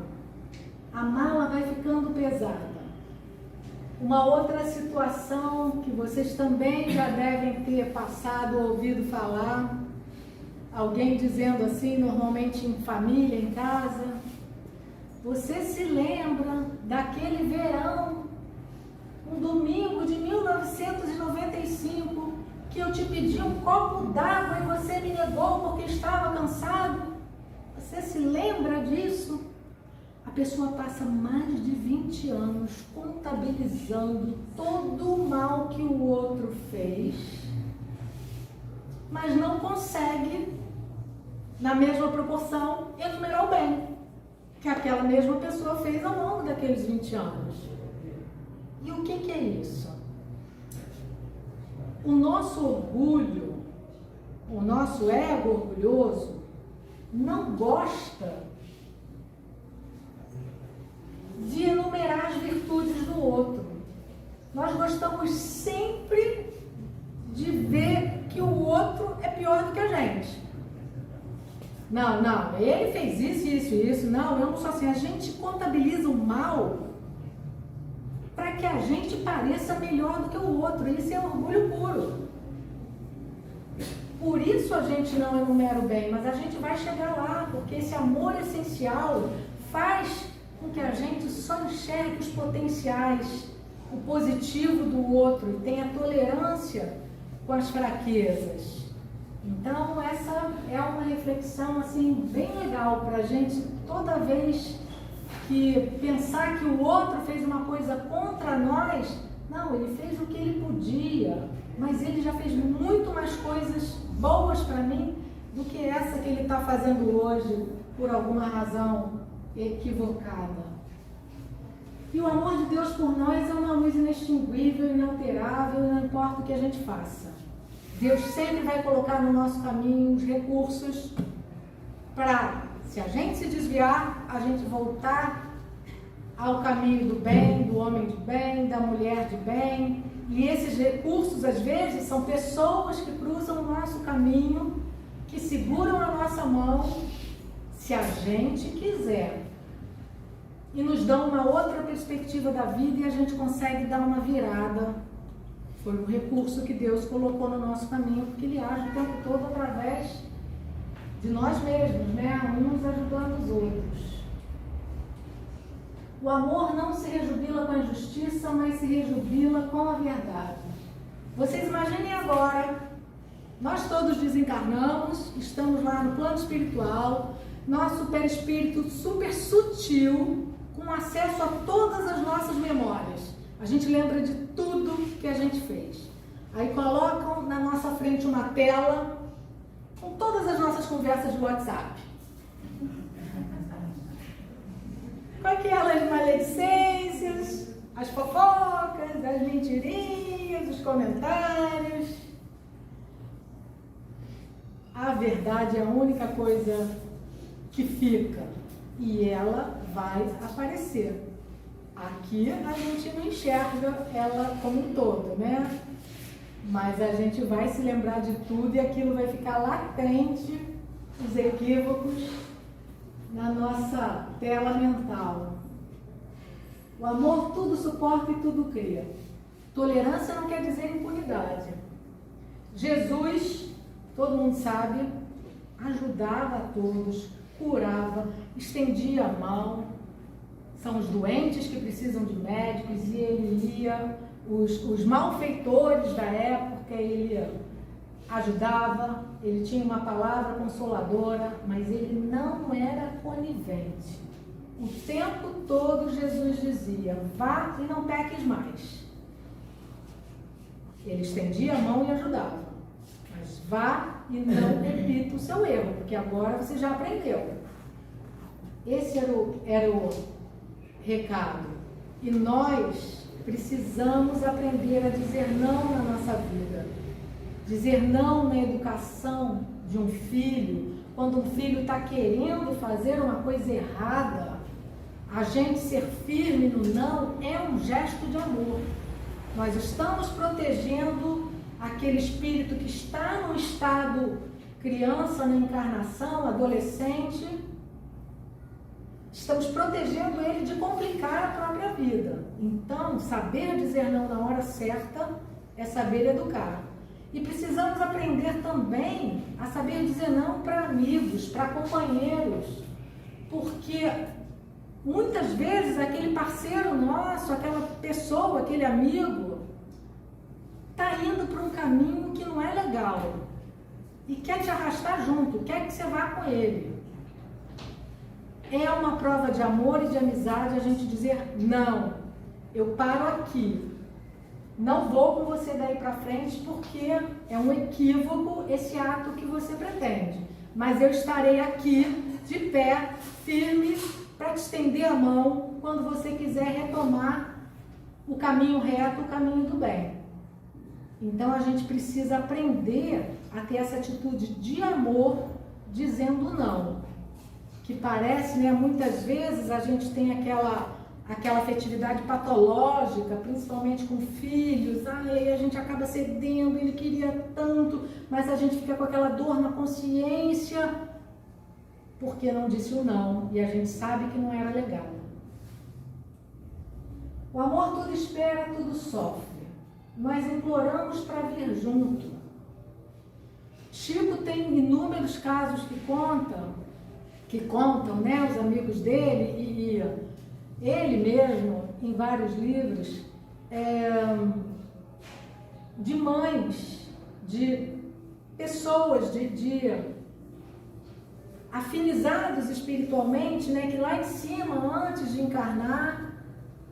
S2: A mala vai ficando pesada. Uma outra situação que vocês também já devem ter passado ou ouvido falar, alguém dizendo assim, normalmente em família, em casa: você se lembra daquele verão, um domingo de 1995, que eu te pedi um copo d'água e você me negou porque estava cansado? Você se lembra disso? A pessoa passa mais de 20 anos contabilizando todo o mal que o outro fez, mas não consegue, na mesma proporção, enumerar o bem que aquela mesma pessoa fez ao longo daqueles 20 anos. E o que é isso? O nosso orgulho, o nosso ego orgulhoso, não gosta de enumerar as virtudes do outro. Nós gostamos sempre de ver que o outro é pior do que a gente. Não, ele fez isso. Não, eu não sou assim. A gente contabiliza o mal para que a gente pareça melhor do que o outro. Isso é orgulho puro. Por isso a gente não enumera o bem, mas a gente vai chegar lá, porque esse amor essencial faz com que a gente só enxergue os potenciais, o positivo do outro, e tenha tolerância com as fraquezas. Então essa é uma reflexão assim bem legal para a gente, toda vez que pensar que o outro fez uma coisa contra nós. Não, ele fez o que ele podia, mas ele já fez muito mais coisas boas para mim do que essa que ele está fazendo hoje por alguma razão equivocada. E o amor de Deus por nós é uma luz inextinguível, inalterável, não importa o que a gente faça. Deus sempre vai colocar no nosso caminho os recursos para, se a gente se desviar, a gente voltar ao caminho do bem, do homem de bem, da mulher de bem. E esses recursos, às vezes, são pessoas que cruzam o nosso caminho, que seguram a nossa mão, se a gente quiser, e nos dão uma outra perspectiva da vida, e a gente consegue dar uma virada. Foi um recurso que Deus colocou no nosso caminho, porque Ele age o tempo todo através de nós mesmos, né? Uns ajudando os outros. O amor não se rejubila com a injustiça, mas se rejubila com a verdade. Vocês imaginem agora, nós todos desencarnamos, estamos lá no plano espiritual, nosso perispírito super sutil, com acesso a todas as nossas memórias. A gente lembra de tudo que a gente fez. Aí colocam na nossa frente uma tela com todas as nossas conversas de WhatsApp. Com aquelas maledicências, as fofocas, as mentirinhas, os comentários. A verdade é a única coisa que fica, e ela vai aparecer. Aqui a gente não enxerga ela como um todo, né? Mas a gente vai se lembrar de tudo e aquilo vai ficar latente, os equívocos, na nossa tela mental. O amor tudo suporta e tudo crê. Tolerância não quer dizer impunidade. Jesus, todo mundo sabe, ajudava a todos, curava, estendia a mão. São os doentes que precisam de médicos e ele ia, os malfeitores da época, ele ajudava, ele tinha uma palavra consoladora, mas ele não era conivente. O tempo todo Jesus dizia, vá e não peques mais. Ele estendia a mão e ajudava, mas vá e não repita o seu erro, porque agora você já aprendeu. Esse era o recado. E nós precisamos aprender a dizer não na nossa vida. Dizer não na educação de um filho, quando um filho está querendo fazer uma coisa errada, a gente ser firme no não é um gesto de amor. Nós estamos protegendo aquele espírito que está no estado criança, na encarnação, adolescente. Estamos protegendo ele de complicar a própria vida. Então, saber dizer não na hora certa é saber educar. E precisamos aprender também a saber dizer não para amigos, para companheiros, porque muitas vezes aquele parceiro nosso, aquela pessoa, aquele amigo, está indo para um caminho que não é legal e quer te arrastar junto, quer que você vá com ele. É uma prova de amor e de amizade a gente dizer não, eu paro aqui. Não vou com você daí para frente porque é um equívoco esse ato que você pretende. Mas eu estarei aqui, de pé, firme, para te estender a mão quando você quiser retomar o caminho reto, o caminho do bem. Então a gente precisa aprender a ter essa atitude de amor, dizendo não. Que parece, né, muitas vezes a gente tem aquela afetividade patológica, principalmente com filhos, aí a gente acaba cedendo, ele queria tanto, mas a gente fica com aquela dor na consciência, porque não disse o não, e a gente sabe que não era legal. O amor tudo espera, tudo sofre. Nós imploramos para vir junto. Chico tem inúmeros casos que contam, né, os amigos dele, e ele mesmo, em vários livros, de mães, de pessoas, de afinizados espiritualmente, né, que lá em cima, antes de encarnar,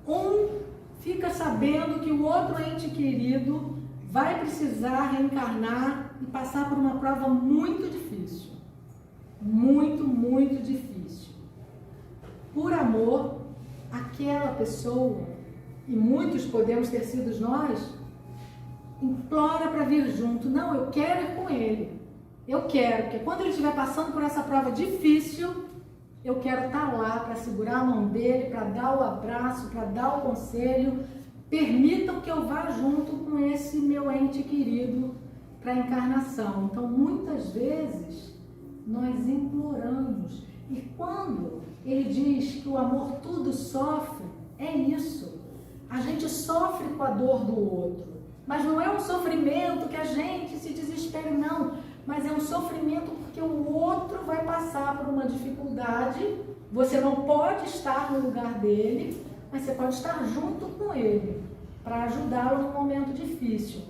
S2: um fica sabendo que o outro ente querido vai precisar reencarnar e passar por uma prova muito difícil. Muito, muito difícil. Por amor, aquela pessoa, e muitos podemos ter sido nós, implora para vir junto. Não, eu quero ir com ele. Eu quero, porque quando ele estiver passando por essa prova difícil, eu quero estar lá para segurar a mão dele, para dar o abraço, para dar o conselho. Permitam que eu vá junto com esse meu ente querido para a encarnação. Então, muitas vezes, nós imploramos. E quando ele diz que o amor tudo sofre, é isso. A gente sofre com a dor do outro. Mas não é um sofrimento que a gente se desespere, não. Mas é um sofrimento porque o outro vai passar por uma dificuldade. Você não pode estar no lugar dele, mas você pode estar junto com ele para ajudá-lo num momento difícil.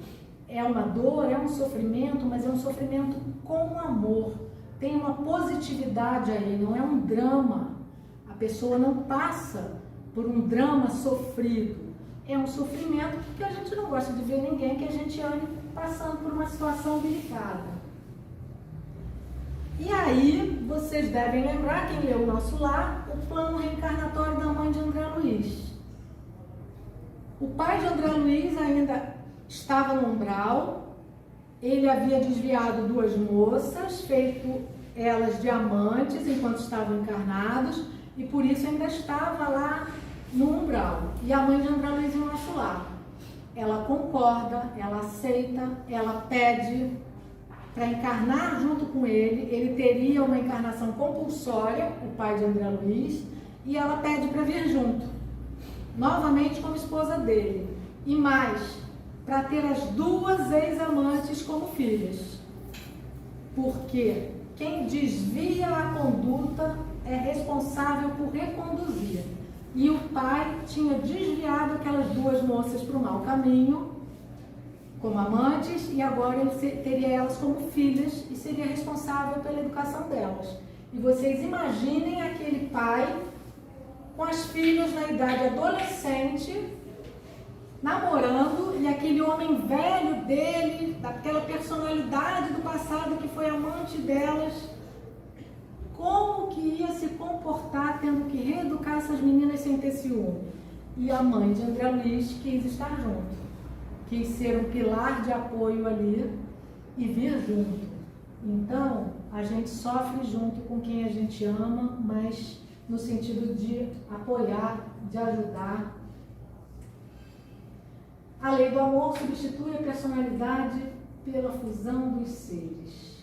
S2: É uma dor, é um sofrimento, mas é um sofrimento com amor. Tem uma positividade aí, não é um drama. A pessoa não passa por um drama sofrido. É um sofrimento porque a gente não gosta de ver ninguém que a gente ame passando por uma situação delicada. E aí, vocês devem lembrar, quem leu o nosso lar, o plano reencarnatório da mãe de André Luiz. O pai de André Luiz ainda estava no umbral, ele havia desviado 2 moças, feito elas diamantes enquanto estavam encarnados, e por isso ainda estava lá no umbral. E a mãe de André Luiz no nosso lar. Ela concorda, ela aceita, ela pede para encarnar junto com ele. Ele teria uma encarnação compulsória, o pai de André Luiz, e ela pede para vir junto, novamente como esposa dele. E mais, para ter as duas ex-amantes como filhas. Porque quem desvia a conduta é responsável por reconduzir. E o pai tinha desviado aquelas duas moças para o mau caminho, como amantes, e agora ele teria elas como filhas e seria responsável pela educação delas. E vocês imaginem aquele pai com as filhas na idade adolescente, namorando, e aquele homem velho dele, daquela personalidade do passado que foi amante delas, como que ia se comportar tendo que reeducar essas meninas sem ter ciúme? E a mãe de André Luiz quis estar junto, quis ser um pilar de apoio ali e vir junto. Então, a gente sofre junto com quem a gente ama, mas no sentido de apoiar, de ajudar. A lei do amor substitui a personalidade pela fusão dos seres.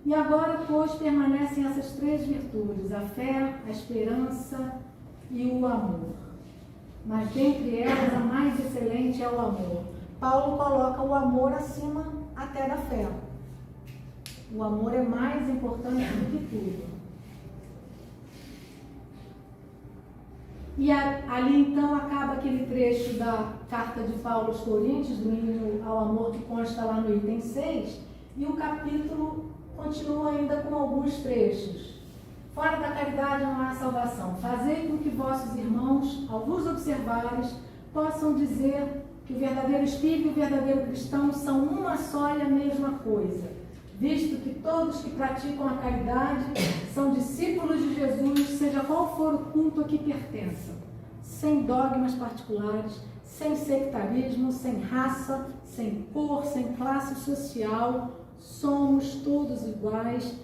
S2: E agora, pois, permanecem essas três virtudes, a fé, a esperança e o amor. Mas dentre elas, a mais excelente é o amor. Paulo coloca o amor acima até da fé. O amor é mais importante do que tudo. E ali então acaba aquele trecho da carta de Paulo aos Coríntios, do hino ao amor que consta lá no item 6, e o capítulo continua ainda com alguns trechos. Fora da caridade não há salvação. Fazei com que vossos irmãos, ao vos observares, possam dizer que o verdadeiro espírito e o verdadeiro cristão são uma só e a mesma coisa, visto que todos que praticam a caridade são discípulos de Jesus, seja qual for o culto a que pertençam, sem dogmas particulares, sem sectarismo, sem raça, sem cor, sem classe social, somos todos iguais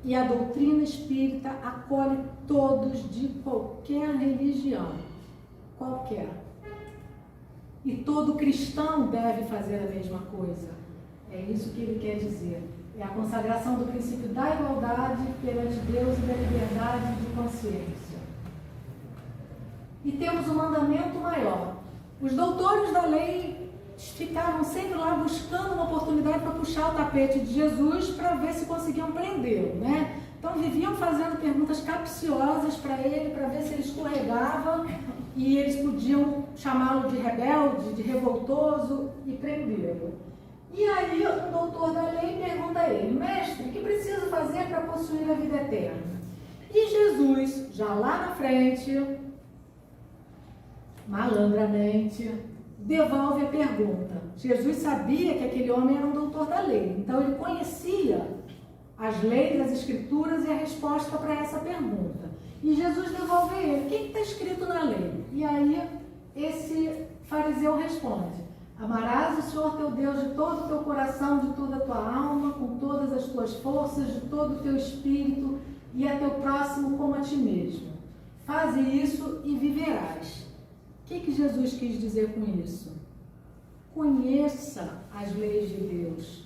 S2: e a doutrina espírita acolhe todos de qualquer religião, qualquer. E todo cristão deve fazer a mesma coisa. É isso que ele quer dizer. É a consagração do princípio da igualdade perante Deus e da liberdade de consciência. E temos um mandamento maior. Os doutores da lei ficavam sempre lá buscando uma oportunidade para puxar o tapete de Jesus para ver se conseguiam prendê-lo, né? Então viviam fazendo perguntas capciosas para ele, para ver se ele escorregava e eles podiam chamá-lo de rebelde, de revoltoso e prendê-lo. E aí o doutor da lei pergunta a ele: mestre, o que preciso fazer para possuir a vida eterna? E Jesus, já lá na frente, malandramente, devolve a pergunta. Jesus sabia que aquele homem era um doutor da lei, então ele conhecia as leis, as escrituras e a resposta para essa pergunta. E Jesus devolve a ele: o que está escrito na lei? E aí esse fariseu responde: amarás o Senhor teu Deus de todo o teu coração, de toda a tua alma, com todas as tuas forças, de todo o teu espírito, e a teu próximo como a ti mesmo. Faze isso e viverás. O que Jesus quis dizer com isso? Conheça as leis de Deus,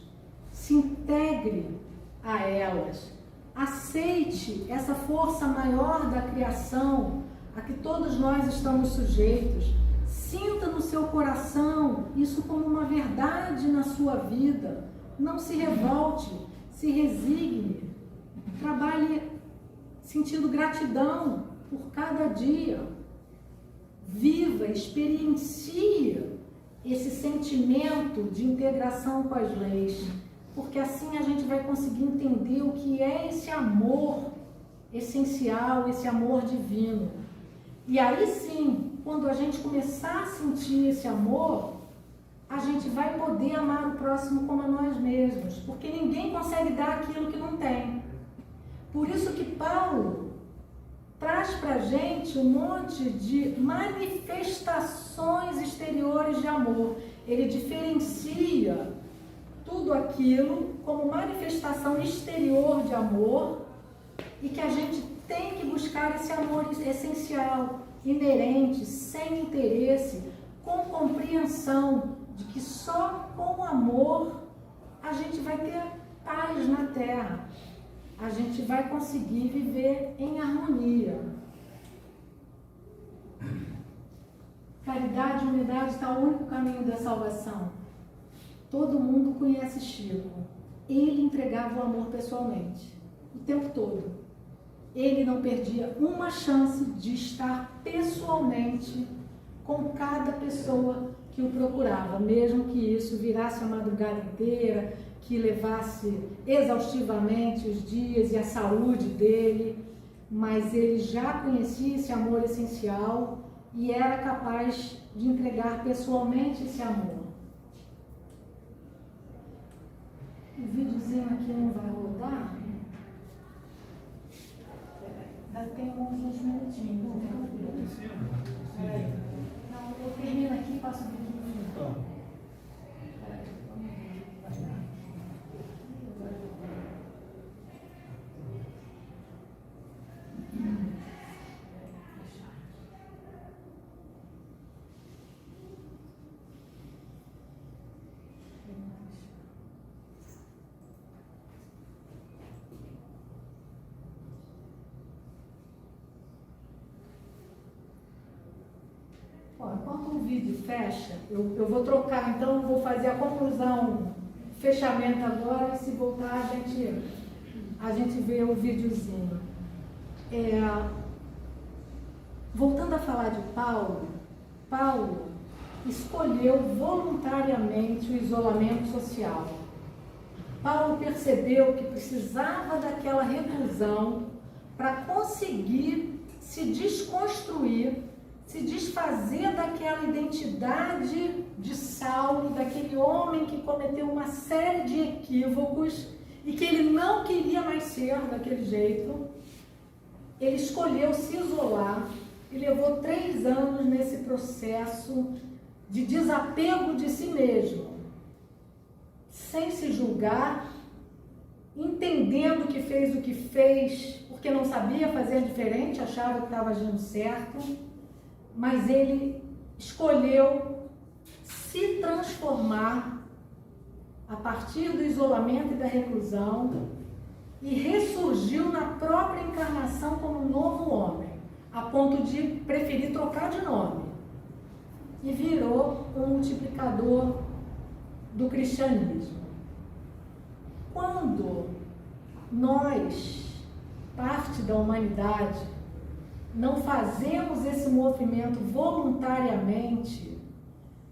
S2: se integre a elas, aceite essa força maior da criação a que todos nós estamos sujeitos. Sinta no seu coração isso como uma verdade na sua vida. Não se revolte, se resigne. Trabalhe sentindo gratidão por cada dia. Viva, experiencie esse sentimento de integração com as leis, porque assim a gente vai conseguir entender o que é esse amor essencial, esse amor divino. E aí sim, quando a gente começar a sentir esse amor, a gente vai poder amar o próximo como a nós mesmos, porque ninguém consegue dar aquilo que não tem. Por isso que Paulo traz para a gente um monte de manifestações exteriores de amor. Ele diferencia tudo aquilo como manifestação exterior de amor e que a gente tem que buscar esse amor essencial, inerente, sem interesse, com compreensão de que só com amor a gente vai ter paz na terra. A gente vai conseguir viver em harmonia. Caridade e unidade está o único caminho da salvação. Todo mundo conhece Chico. Ele entregava o amor pessoalmente, o tempo todo. Ele não perdia uma chance de estar pessoalmente com cada pessoa que o procurava, mesmo que isso virasse a madrugada inteira, que levasse exaustivamente os dias e a saúde dele, mas ele já conhecia esse amor essencial e era capaz de entregar pessoalmente esse amor. O videozinho aqui não vai rodar? Ainda tem uns minutinhos. Não, eu termino aqui e passo o vídeo. Enquanto o vídeo fecha, eu vou trocar, então vou fazer a conclusão, fechamento agora, e se voltar a gente vê o videozinho. Voltando a falar de Paulo escolheu voluntariamente o isolamento social. Paulo percebeu que precisava daquela reclusão para conseguir se desconstruir, se desfazer daquela identidade de Saulo, daquele homem que cometeu uma série de equívocos e que ele não queria mais ser daquele jeito. Ele escolheu se isolar e levou 3 anos nesse processo de desapego de si mesmo, sem se julgar, entendendo que fez o que fez porque não sabia fazer diferente, achava que estava agindo certo. Mas ele escolheu se transformar a partir do isolamento e da reclusão e ressurgiu na própria encarnação como um novo homem, a ponto de preferir trocar de nome. E virou um multiplicador do cristianismo. Quando nós, parte da humanidade, não fazemos esse movimento voluntariamente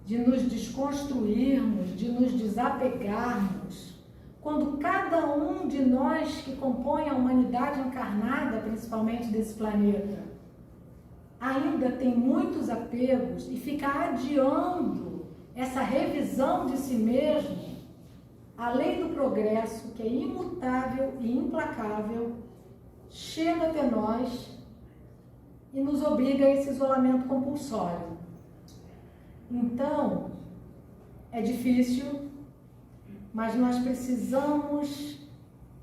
S2: de nos desconstruirmos, de nos desapegarmos, quando cada um de nós que compõe a humanidade encarnada, principalmente desse planeta, ainda tem muitos apegos e fica adiando essa revisão de si mesmo, a lei do progresso, que é imutável e implacável, chega até nós e nos obriga a esse isolamento compulsório. Então, é difícil, mas nós precisamos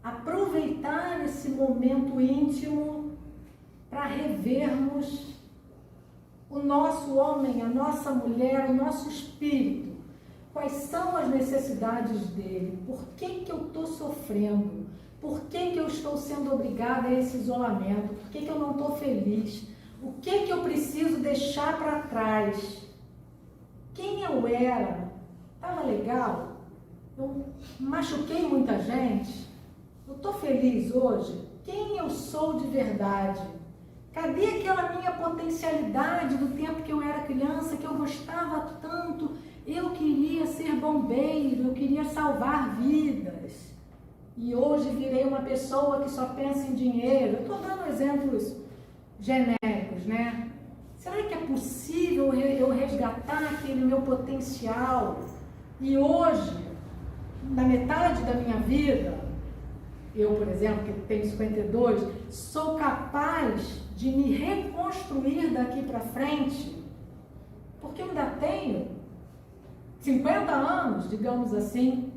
S2: aproveitar esse momento íntimo para revermos o nosso homem, a nossa mulher, o nosso espírito. Quais são as necessidades dele? Por que eu estou sofrendo? Por que eu estou sendo obrigada a esse isolamento? Por que eu não estou feliz? O que eu preciso deixar para trás? Quem eu era? Estava legal? Eu machuquei muita gente? Eu estou feliz hoje? Quem eu sou de verdade? Cadê aquela minha potencialidade do tempo que eu era criança, que eu gostava tanto? Eu queria ser bombeiro, eu queria salvar vidas. E hoje virei uma pessoa que só pensa em dinheiro. Eu estou dando exemplos genéricos, né? Será que é possível eu resgatar aquele meu potencial? E hoje, na metade da minha vida, eu, por exemplo, que tenho 52, sou capaz de me reconstruir daqui para frente, porque eu ainda tenho 50 anos, digamos assim,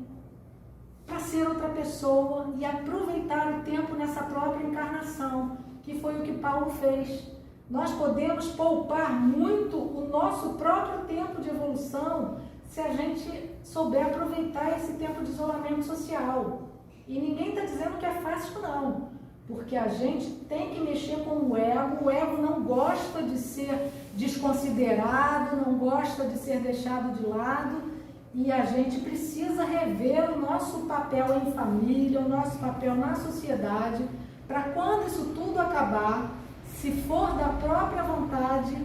S2: para ser outra pessoa e aproveitar o tempo nessa própria encarnação, que foi o que Paulo fez. Nós podemos poupar muito o nosso próprio tempo de evolução se a gente souber aproveitar esse tempo de isolamento social. E ninguém está dizendo que é fácil, não, porque a gente tem que mexer com o ego não gosta de ser desconsiderado, não gosta de ser deixado de lado, e a gente precisa rever o nosso papel em família, o nosso papel na sociedade, para quando isso tudo acabar, se for da própria vontade,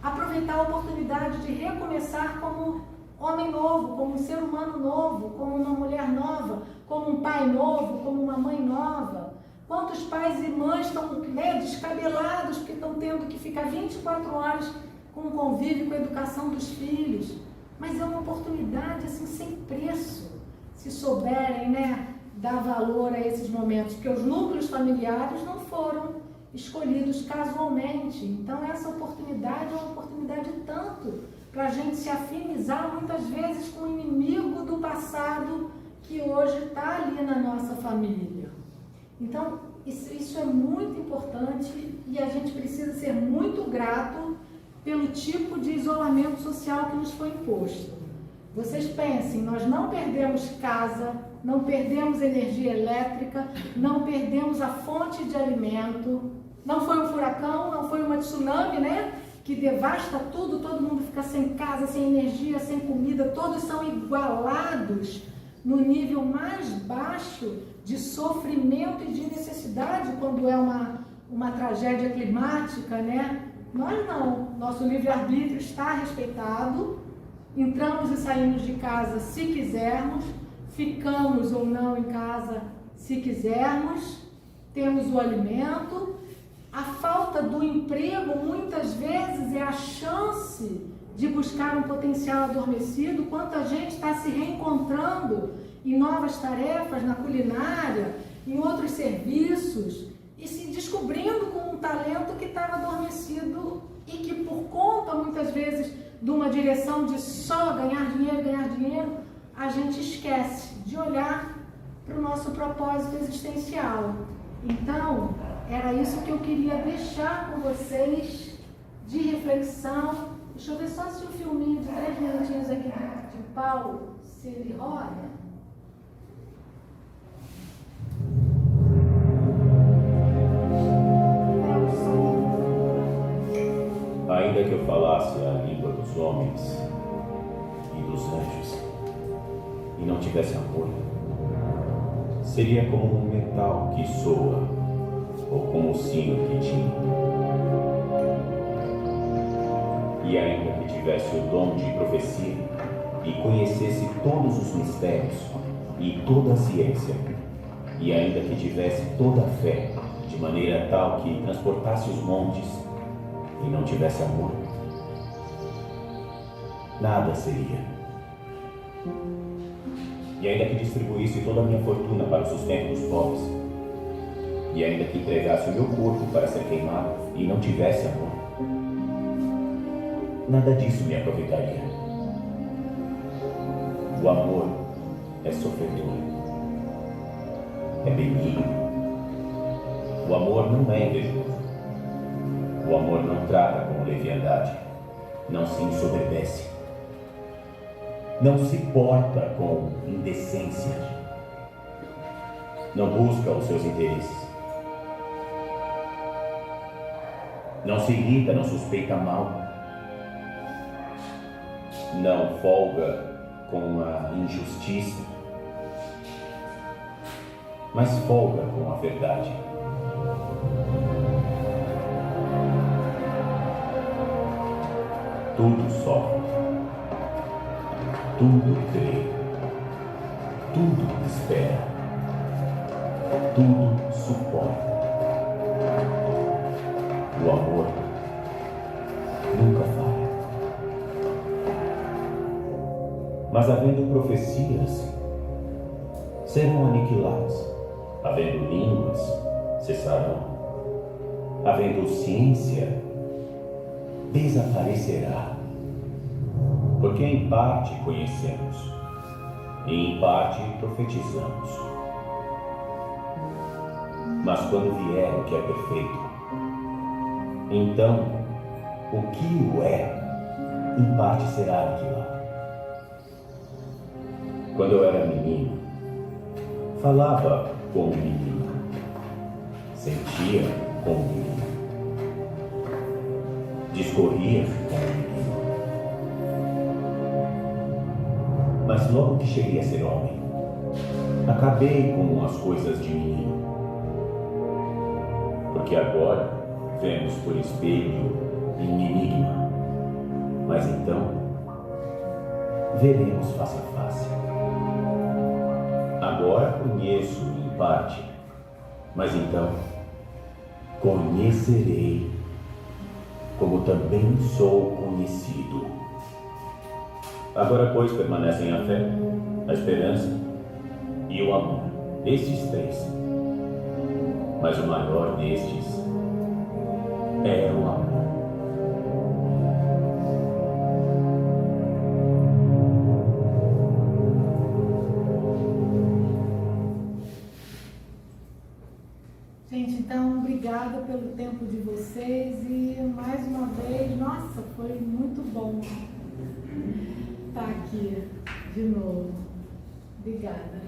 S2: aproveitar a oportunidade de recomeçar como homem novo, como um ser humano novo, como uma mulher nova, como um pai novo, como uma mãe nova. Quantos pais e mães estão descabelados porque estão tendo que ficar 24 horas com o convívio, com a educação dos filhos? Mas é uma oportunidade assim sem preço, se souberem, dar valor a esses momentos, porque os núcleos familiares não foram escolhidos casualmente. Então essa oportunidade é uma oportunidade tanto para a gente se afinizar muitas vezes com o inimigo do passado que hoje está ali na nossa família. Então isso é muito importante e a gente precisa ser muito grato pelo tipo de isolamento social que nos foi imposto. Vocês pensem, nós não perdemos casa, não perdemos energia elétrica, não perdemos a fonte de alimento, não foi um furacão, não foi uma tsunami, que devasta tudo, todo mundo fica sem casa, sem energia, sem comida, todos são igualados no nível mais baixo de sofrimento e de necessidade quando é uma tragédia climática, Nós não, nosso livre-arbítrio está respeitado, entramos e saímos de casa se quisermos, ficamos ou não em casa se quisermos, temos o alimento. A falta do emprego muitas vezes é a chance de buscar um potencial adormecido. Quanta gente está se reencontrando em novas tarefas, na culinária, em outros serviços, e se descobrindo com um talento que estava adormecido e que por conta muitas vezes de uma direção de só ganhar dinheiro, a gente esquece de olhar para o nosso propósito existencial. Então, era isso que eu queria deixar com vocês de reflexão. Deixa eu ver só se o filminho de 3 minutinhos aqui de Paulo, se ele roda.
S3: Ainda que eu falasse a língua dos homens e dos anjos e não tivesse amor, seria como um metal que soa ou como o sino que tinha. E ainda que tivesse o dom de profecia e conhecesse todos os mistérios e toda a ciência, e ainda que tivesse toda a fé, de maneira tal que transportasse os montes, e não tivesse amor, nada seria. E ainda que distribuísse toda a minha fortuna para o sustento dos pobres, e ainda que entregasse o meu corpo para ser queimado e não tivesse amor, nada disso me aproveitaria. O amor é sofredor, é benigno. O amor não é invejoso. O amor não trata com leviandade, não se ensoberbece, não se porta com indecência, não busca os seus interesses, não se irrita, não suspeita mal, não folga com a injustiça, mas folga com a verdade. Tudo sofre, tudo crê, tudo espera, tudo suporta. O amor nunca falha. Mas havendo profecias, serão aniquiladas. Havendo línguas, cessarão. Havendo ciência, desaparecerá. Porque em parte conhecemos, e em parte profetizamos. Mas quando vier o que é perfeito, então o que o é, em parte será aniquilado. Quando eu era menino, falava como menino, sentia como menino, discorria como menino. Mas logo que cheguei a ser homem, acabei com as coisas de menino. Porque agora vemos por espelho em enigma, mas então veremos face a face. Agora conheço em parte, mas então conhecerei como também sou conhecido. Agora, pois, permanecem a fé, a esperança e o amor, estes três. Mas o maior destes é o amor.
S2: Gente, então, obrigada pelo tempo de vocês e mais uma vez, nossa, foi muito bom estar aqui de novo. Obrigada.